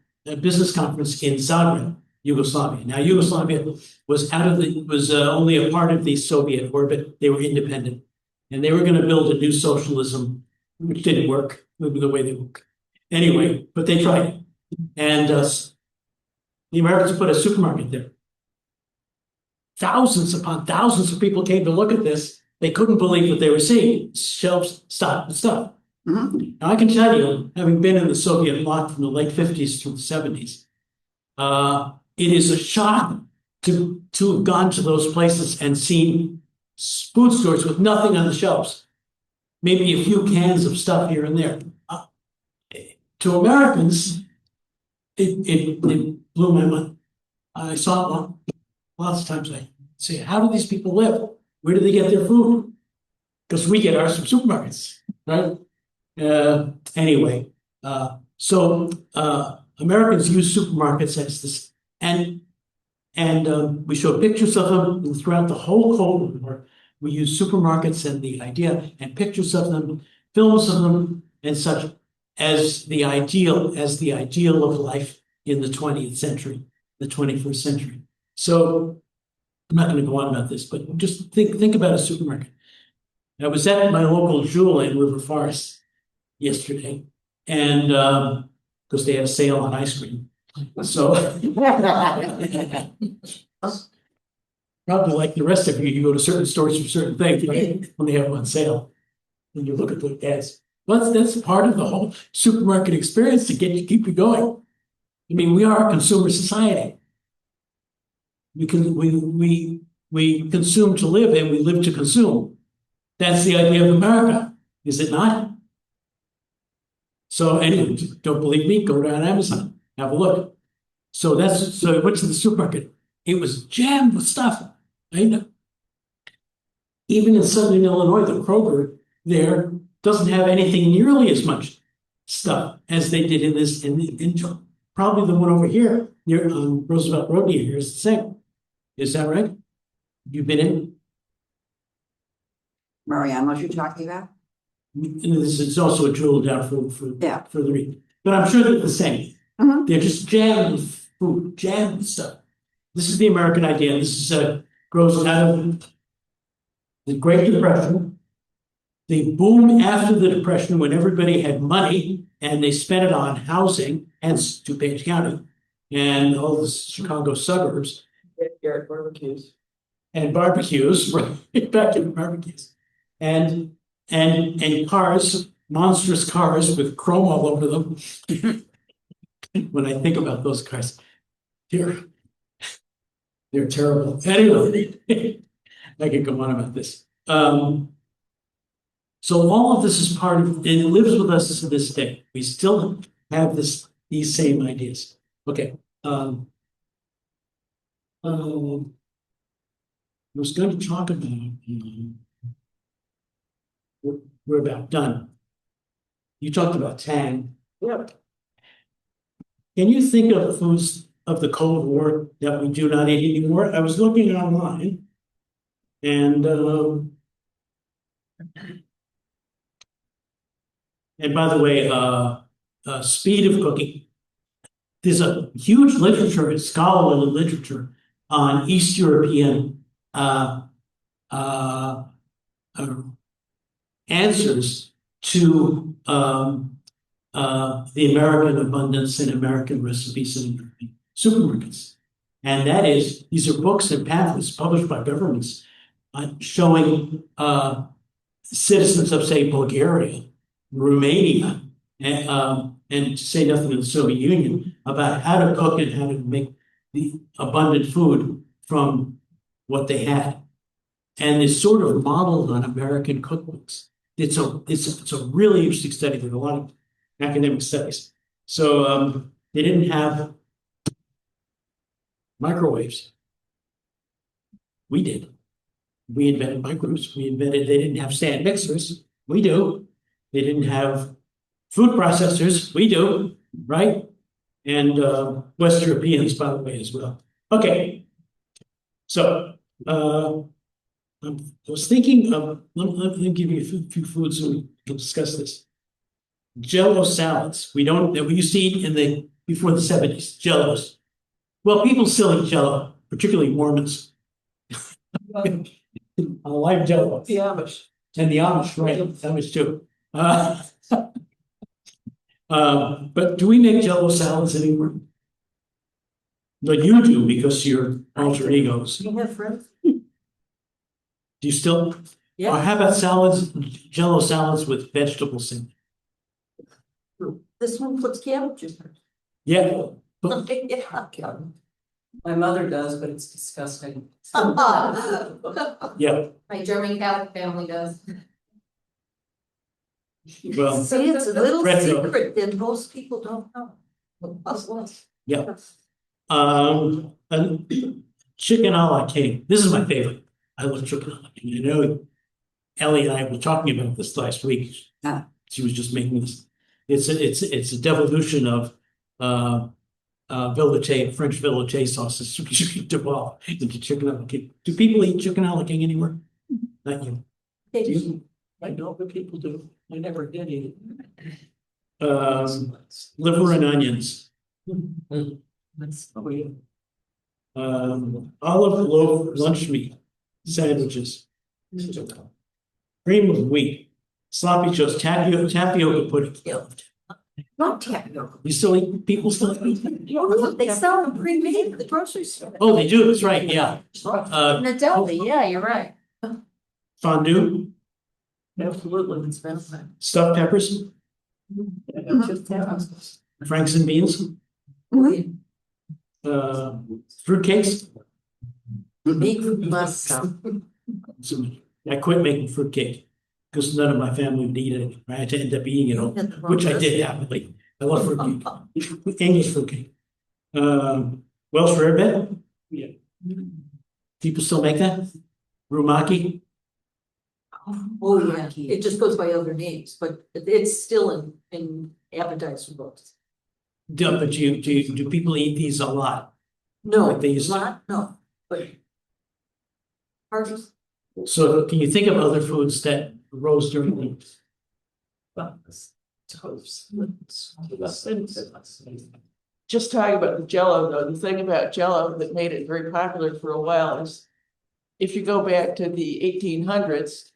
business conference in Zagreb, Yugoslavia. Now, Yugoslavia was only a part of the Soviet orbit. They were independent, and they were going to build a new socialism, which didn't work the way they work. Anyway, but they tried it, and the Americans put a supermarket there. Thousands upon thousands of people came to look at this. They couldn't believe what they were seeing. Shelves stocked with stuff. Mm-hmm. Now, I can tell you, having been in the Soviet bloc from the late 50s through the 70s, it is a shock to have gone to those places and seen food stores with nothing on the shelves. Maybe a few cans of stuff here and there. To Americans, it blew my mind. I saw it lots of times. I say, how do these people live? Where do they get their food? Because we get ours from supermarkets, right? Anyway, so Americans use supermarkets as this, and we show pictures of them throughout the whole Cold War. We use supermarkets and the idea and pictures of them, films of them, and such as the ideal of life in the 20th century, the 21st century. So I'm not going to go on about this, but just think about a supermarket. I was at my local Jewel in River Forest yesterday, and because they had a sale on ice cream. So probably like the rest of you, you go to certain stores for certain things, right? When they have them on sale, and you look at the ads. Well, that's part of the whole supermarket experience to keep you going. I mean, we are a consumer society. We consume to live, and we live to consume. That's the idea of America, is it not? So anyway, don't believe me? Go down Amazon, have a look. So I went to the supermarket. It was jammed with stuff. Right? Even in Southern Illinois, the Kroger there doesn't have anything nearly as much stuff as they did in probably the one over here near Roosevelt Road near here is the same. Is that right? You've been in? Marianne, what you're talking about? It's also a drill down for the read. But I'm sure they're the same. Mm-hmm. They're just jammed with food, jammed with stuff. This is the American idea. This is grows out of the Great Depression, the boom after the Depression when everybody had money and they spent it on housing, hence DuPage County and all the Chicago suburbs. Backyard barbecues. And barbecues, right back to the barbecues. And cars, monstrous cars with chrome all over them. When I think about those cars, they're terrible. Anyway, I could go on about this. So all of this is part of, and it lives with us to this day. We still have these same ideas. Okay. I was going to talk about, we're about done. You talked about Tang. Yeah. Can you think of foods of the Cold War that we do not eat anymore? I was looking online and by the way, speed of cooking. There's a huge literature, scholarly literature on East European answers to the American abundance and American recipes in American supermarkets. And that is, these are books and pamphlets published by governments showing citizens of, say, Bulgaria, Romania, and to say nothing of the Soviet Union, about how to cook and how to make the abundant food from what they had. And it's sort of modeled on American cookbooks. It's a really interesting study. There are a lot of academic studies. So they didn't have microwaves. We did. We invented microwaves. They didn't have stand mixers. We do. They didn't have food processors. We do, right? And West Europeans, by the way, as well. Okay. So I was thinking of, let me give you a few foods so we can discuss this. Jello salads. We used to eat before the 70s, Jellos. Well, people still eat Jello, particularly Mormons. I like Jello. The Amish. And the Amish, right? Amish too. But do we make Jello salads anymore? But you do because you're alter egos. You have friends? Do you still? Or Yeah. how about Jello salads with vegetables in? This one puts cabbage in it. Yeah. Yeah. My mother does, but it's disgusting. Yeah. My German Catholic family does. Well, See, it's a little Retro. secret that most people don't know. yeah. And chicken a la king. This is my favorite. I love chicken a la king. I know Ellie and I were talking about this last week. Ah. She was just making this. It's a devolution of French velouté sauces, which you can devolve into chicken a la king. Do people eat chicken a la king anymore? Not you. Do you? I know what people do. I never did eat it. Liver and onions. Oh, yeah. Olive loaf lunch meat sandwiches. Cream of wheat. Sloppy joes, tapioca pudding. Not tapioca. People still eat? They sell them pre-made at the grocery store. Oh, they do, that's right, yeah. In the deli, yeah, you're right. Fondue, Absolutely. stuffed peppers, Franks and beans, fruitcakes. Make less stuff. So I quit making fruitcake because none of my family would eat it. I had to end up eating it all, which I did happily. I love fruitcake, English fruitcake. Welsh rarebit. Yeah. People still make that? Rumaki. Oh, yeah, it just goes by other names, but it's still in appetizer books. But do people eat these a lot? No, Like they used to. not, no, but. Hardest. So can you think of other foods that rose during the? Just talking about the Jello, though, the thing about Jello that made it very popular for a while is if you go back to the 1800s,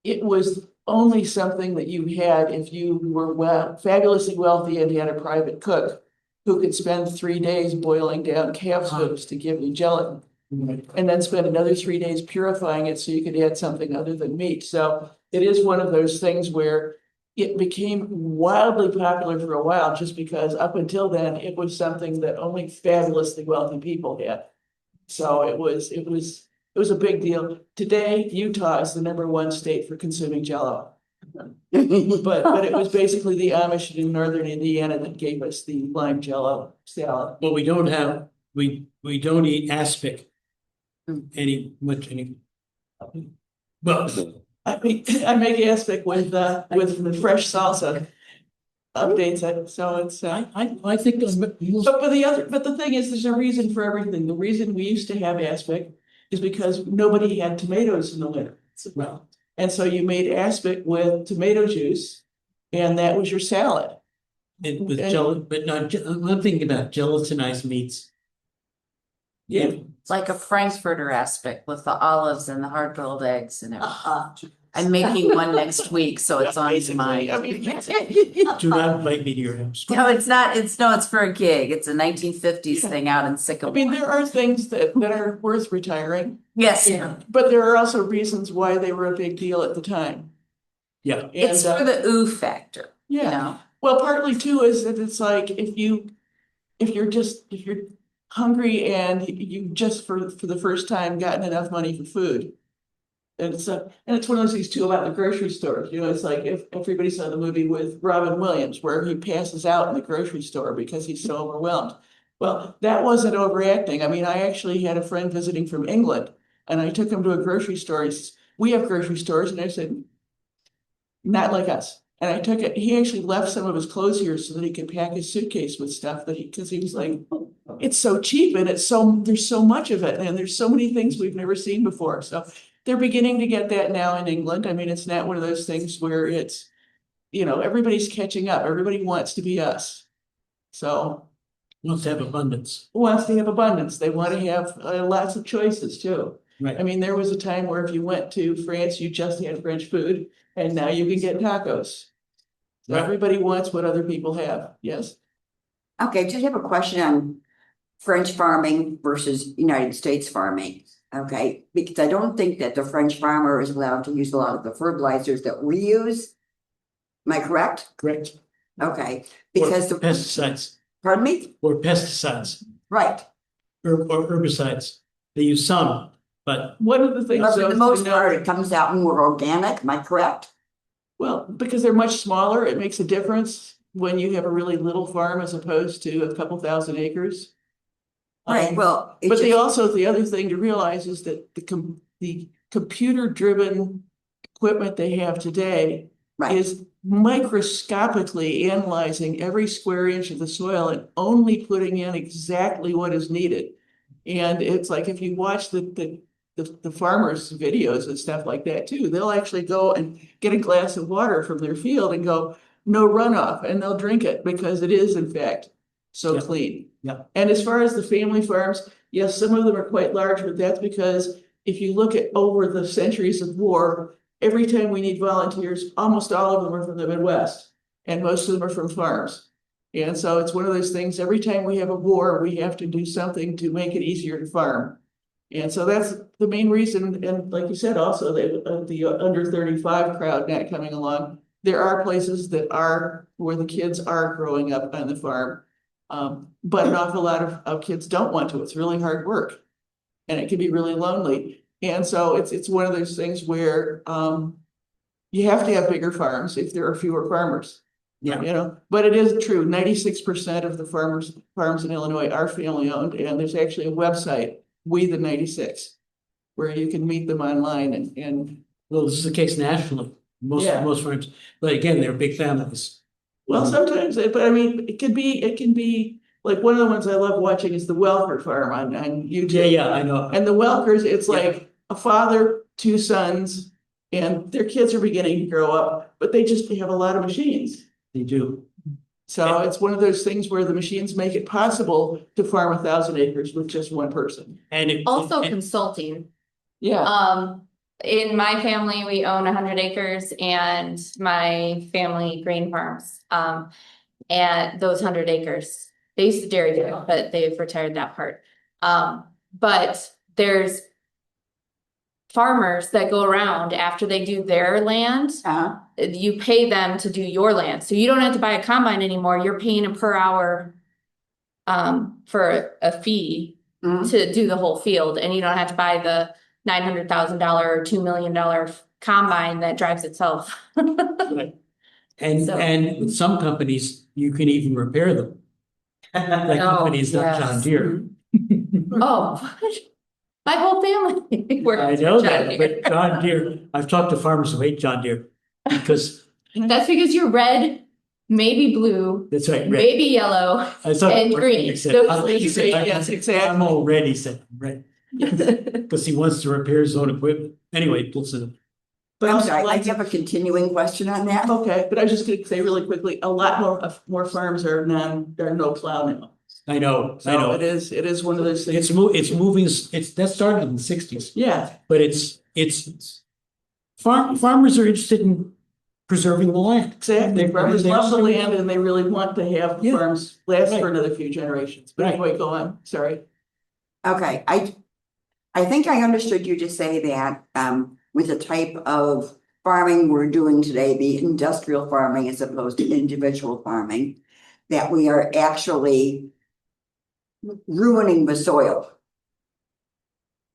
it was only something that you had if you were fabulously wealthy and had a private cook who could spend 3 days boiling down calf's hooves to give you gelatin. And then spend another 3 days purifying it so you could add something other than meat. So it is one of those things where it became wildly popular for a while, just because up until then, it was something that only fabulously wealthy people had. So it was It was a big deal. Today, Utah is the #1 state for consuming Jell-O. But it was basically the Amish in northern Indiana that gave us the lime Jell-O salad. Well, we don't have, we don't eat aspic any. Well, I make aspic with the fresh salsa. Updates it, so it's, I think those. but the thing is, there's a reason for everything. The reason we used to have aspic is because nobody had tomatoes in the winter. Well, And so you made aspic with tomato juice, and that was your salad. and with gelatin, but not, I'm thinking about gelatinized meats. Yeah. It's like a Frankfurter aspic with the olives and the hard-boiled eggs and everything. Uh-huh. I'm making one next week, so it's on Basically, my. I mean, Do not invite me to your house. No, it's not, it's for a gig. It's a 1950s thing out in I Sycamore. mean, there are things that are worth retiring, Yes, but there are also reasons why they were a big deal at the time. Yeah, it's And, for the ooh factor, you yeah. know? Well, partly too is that it's like if you're hungry and you just for the first time gotten enough money for food. And it's one of those things too about the grocery store. You know, it's like if everybody saw the movie with Robin Williams where he passes out in the grocery store because he's so overwhelmed. Well, that wasn't overacting. I mean, I actually had a friend visiting from England and I took him to a grocery store. He says, we have grocery stores, and I said, not like us. And I took it, he actually left some of his clothes here so that he could pack his suitcase with stuff because he was like, it's so cheap and there's so much of it and there's so many things we've never seen before. So they're beginning to get that now in England. I mean, it's not one of those things where it's, everybody's catching up. Everybody wants to be us. So wants to have abundance. wants to have abundance. They want to have lots of choices too. Right. I mean, there was a time where if you went to France, you just had French food, and now you can get tacos. So Right. everybody wants what other people have. Yes. Okay, just have a question on French farming versus United States farming. Okay, because I don't think that the French farmer is allowed to use a lot of the fertilizers that we use. Am I correct? Correct. Okay, Or because the, pesticides, pardon me? or pesticides, Right, or herbicides. They use some, but One of the things. but for though, the is most to know- part, it comes out more organic, am I correct? Well, because they're much smaller, it makes a difference when you have a really little farm as opposed to a couple thousand acres. Right, well. it But they just- also, the other thing to realize is that the computer-driven equipment they have today Right, is microscopically analyzing every square inch of the soil and only putting in exactly what is needed. And it's like if you watch the farmers' videos and stuff like that too, they'll actually go and get a glass of water from their field and go, no runoff, and they'll drink it because it is in fact so Yeah. clean. Yeah. And as far as the family farms, yes, some of them are quite large, but that's because if you look at over the centuries of war, every time we need volunteers, almost all of them are from the Midwest, and most of them are from farms. And so it's one of those things, every time we have a war, we have to do something to make it easier to farm. And so that's the main reason, and like you said, also the under 35 crowd not coming along. There are places that are where the kids are growing up on the farm. But an awful lot of kids don't want to. It's really hard work. And it can be really lonely. And so it's one of those things where you have to have bigger farms if there are fewer farmers. Yeah. But it is true, 96% of the farms in Illinois are family owned, and there's actually a website, We the 96, where you can meet them online and well, this is the case nationally. Yeah. Most farms, but again, they're big families. well, sometimes, but I mean, it can be like one of the ones I love watching is the Welker farm on YouTube. Yeah, I know. And the Welkers, it's Yeah. like a father, two sons, and their kids are beginning to grow up, but they have a lot of machines. They do. So it's one of those things where the machines make it possible to farm 1,000 acres with just one person. And Also consulting. Yeah, In my family, we own 100 acres and my family grain farms. And those 100 acres, they used to dairy farm, but they've retired that part. But there's farmers that go around after they do their land. You pay them to do your land. So you don't have to buy a combine anymore. You're paying a per hour for a fee Mhm. to do the whole field, and you don't have to buy $900,000 or $2 million combine that drives itself. Right. And, So- and with some companies, you can even repair them. Like Oh, companies like John yes. Deere. Oh, my whole family works I for know John that, Deere. but John Deere, I've talked to farmers who hate John Deere because That's because you're red, maybe blue, that's right. Red. maybe yellow, I thought- and green. he said, Those I'm- three he said, green. Yes, exactly. I'm all red, he said, red, because he wants to repair his own equipment. Anyway, listen, But I'm also sorry, I lots of- have a continuing question on that. Okay, but I was just gonna say really quickly, a lot more farms are no plow now. I know. So it is one of those things. It's moving, that started in the sixties, Yeah, but farmers are interested in preserving the land. exactly. Farmers They- love the land and they really want to have the Yeah. farms last Right. for another few generations. But Right. anyway, go on, sorry. Okay, I think I understood you to say that, with the type of farming we're doing today, the industrial farming as opposed to individual farming, that we are actually ruining the soil.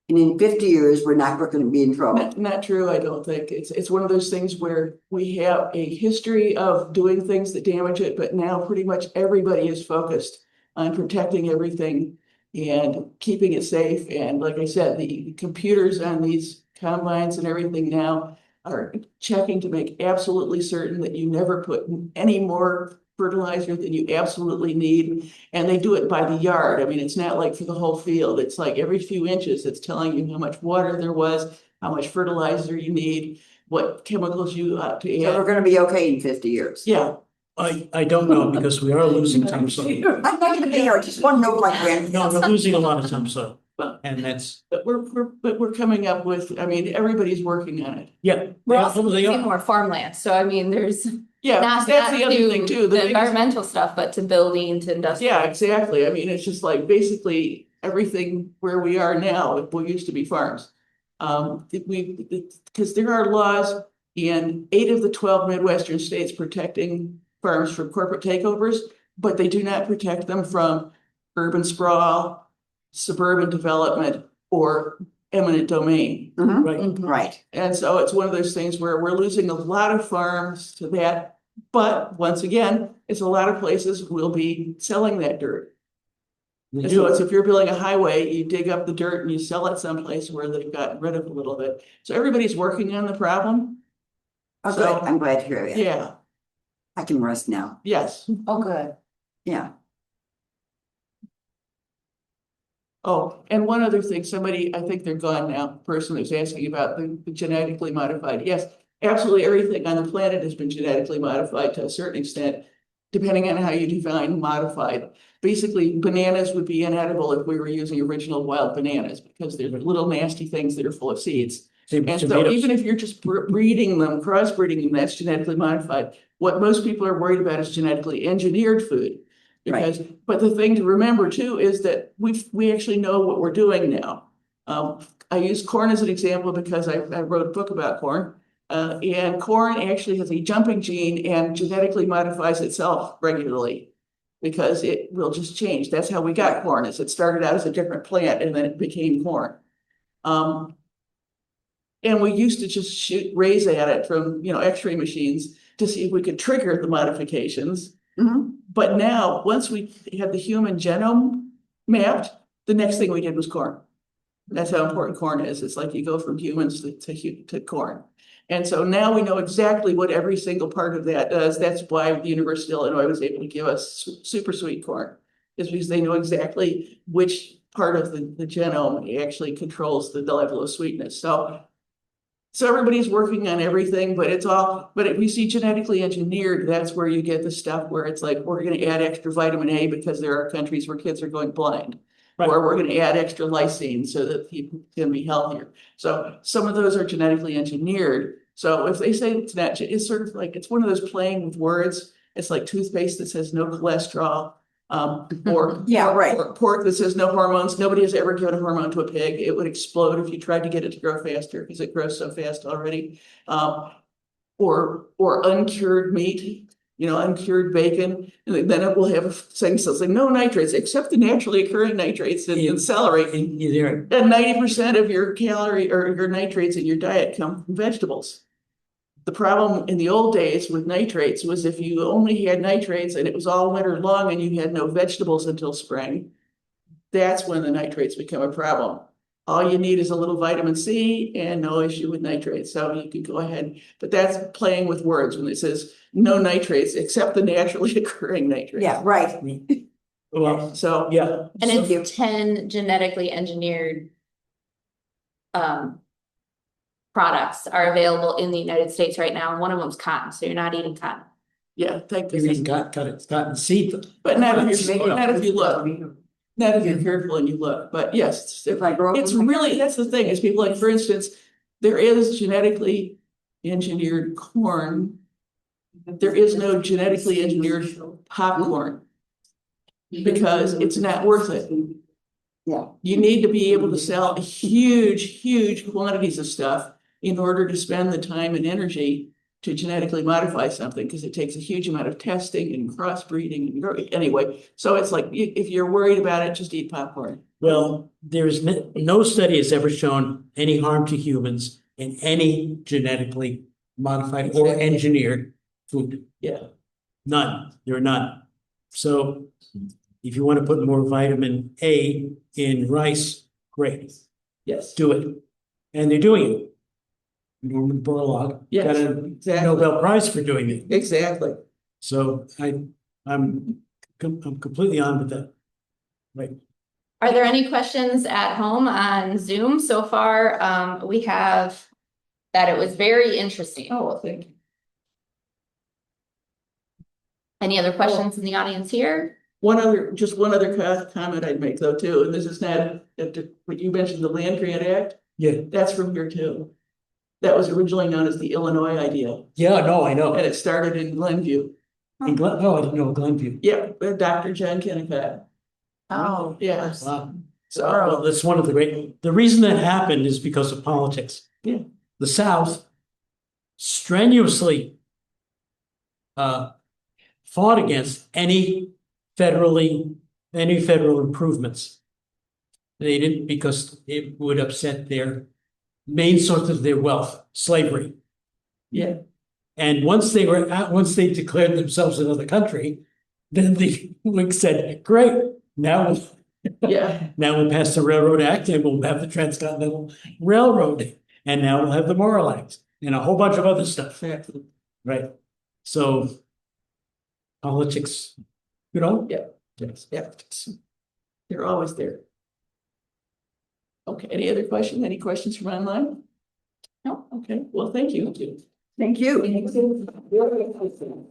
And in 50 years, we're not going to be in trouble. Not true, I don't think. It's one of those things where we have a history of doing things that damage it, but now pretty much everybody is focused on protecting everything and keeping it safe. And like I said, the computers on these combines and everything now are checking to make absolutely certain that you never put any more fertilizer than you absolutely need. And they do it by the yard. I mean, it's not like for the whole field. It's like every few inches, it's telling you how much water there was, how much fertilizer you need, what chemicals you ought to So we're add. going to be okay in 50 years. Yeah, I don't know, because we are losing topsoil. I'm not going to be here, I just want to know my grand. No, we're losing a lot of topsoil, and that's, but we're coming up with, I mean, everybody's working on it. yeah. We're they also they losing are. more farmland, so I mean, there's Yeah, not that's the other thing to too. the biggest- environmental stuff, but to building, to industrial. Yeah, exactly. I mean, it's just like basically everything where we are now, we used to be farms. Because there are laws in 8 of the 12 Midwestern states protecting farms from corporate takeovers, but they do not protect them from urban sprawl, suburban development, or eminent domain. Mhm, Right, Mhm. right. And so it's one of those things where we're losing a lot of farms to that. But once again, it's a lot of places will be selling that dirt. we And so do. it's if you're building a highway, you dig up the dirt and you sell it someplace where they've gotten rid of a little bit. So everybody's working on the problem. Oh, good, So- I'm glad to hear that. Yeah, I can rest now. yes. Oh, good. Yeah. Oh, and one other thing, somebody, I think they're gone now, the person who's asking about the genetically modified. Yes, absolutely everything on the planet has been genetically modified to a certain extent, depending on how you define modified. Basically, bananas would be inedible if we were using original wild bananas because they're little nasty things that are full of seeds. Same And so tomatoes. even if you're just breeding them, crossbreeding them, that's genetically modified. What most people are worried about is genetically engineered food. Because, but the thing to remember too is that we actually know what we're doing now. I use corn as an example because I wrote a book about corn. And corn actually has a jumping gene and genetically modifies itself regularly. Because it will just change. That's how we got corn, is it started out as a different plant and then it became corn. And we used to just shoot rays at it from, X-ray machines to see if we could trigger the modifications. Mhm. But now, once we had the human genome mapped, the next thing we did was corn. That's how important corn is. It's like you go from humans to corn. And so now we know exactly what every single part of that does. That's why the University of Illinois was able to give us super sweet corn. Is because they know exactly which part of the genome actually controls the level of sweetness. So everybody's working on everything, but if you see genetically engineered, that's where you get the stuff where it's like, we're gonna add extra vitamin A because there are countries where kids are going blind. Right. Or we're gonna add extra lysine so that people can be healthier. So some of those are genetically engineered. So if they say it's not, it's sort of like, it's one of those playing with words. It's like toothpaste that says no cholesterol. Or Yeah, right. or pork that says no hormones. Nobody has ever given a hormone to a pig. It would explode if you tried to get it to grow faster because it grows so fast already. Or uncured meat. uncured bacon, and then it will have saying something, no nitrates, except the naturally occurring nitrates in celery. And you're there, And 90% of your calorie or your nitrates in your diet come from vegetables. The problem in the old days with nitrates was if you only had nitrates and it was all winter long and you had no vegetables until spring, that's when the nitrates become a problem. All you need is a little vitamin C and no issue with nitrates. So you can go ahead, but that's playing with words when it says no nitrates except the naturally occurring nitrates. Yeah, right. well, So, yeah. And so- it's 10 genetically engineered products are available in the United States right now, and one of them's cotton, so you're not eating cotton. yeah, thank You goodness. even got it, cotton seed. But not if you look, not if you're careful and you look, but yes, If I grow up it's in my really, that's the thing, is people like, for instance, there is genetically engineered corn. There is no genetically engineered popcorn because it's not worth it. Yeah. You need to be able to sell huge quantities of stuff in order to spend the time and energy to genetically modify something, because it takes a huge amount of testing and crossbreeding and anyway. So it's like, if you're worried about it, just eat popcorn. Well, there's no study has ever shown any harm to humans in any genetically modified or engineered food. Yeah. None, there are none. So if you want to put more vitamin A in rice, great, Yes. do it. And they're doing it. Norman Borlaug Yes, got a exactly. Nobel Prize for doing it. Exactly. So I'm completely on with that. Right. Are there any questions at home on Zoom? So far, we have that it was very interesting. Oh, well, thank you. Any other questions in the audience here? Just one other comment I'd make though too, and this is not, what you mentioned, the Land Grant Act, Yeah. that's from here too. That was originally known as the Illinois idea, Yeah, no, I know. and it started in Glenview. In no, I didn't know Glenview. Yeah, Dr. John Kennicott. Oh, Yeah. Wow. So, Well, that's one of the reason that happened is because of politics. Yeah. The South strenuously fought against any federal improvements. They didn't, because it would upset their main source of their wealth, slavery. yeah, And once they declared themselves another country, then the Whigs said, great, now yeah, we'll pass the Railroad Act and we'll have the Transcontinental Railroad. And now we'll have the Morrill Act and a whole bunch of other stuff. exactly. Right. So politics, Yeah. Yes. Yeah. They're always there. Okay, any other questions? Any questions from online? No, okay, well, thank you. Thank you. Thank you.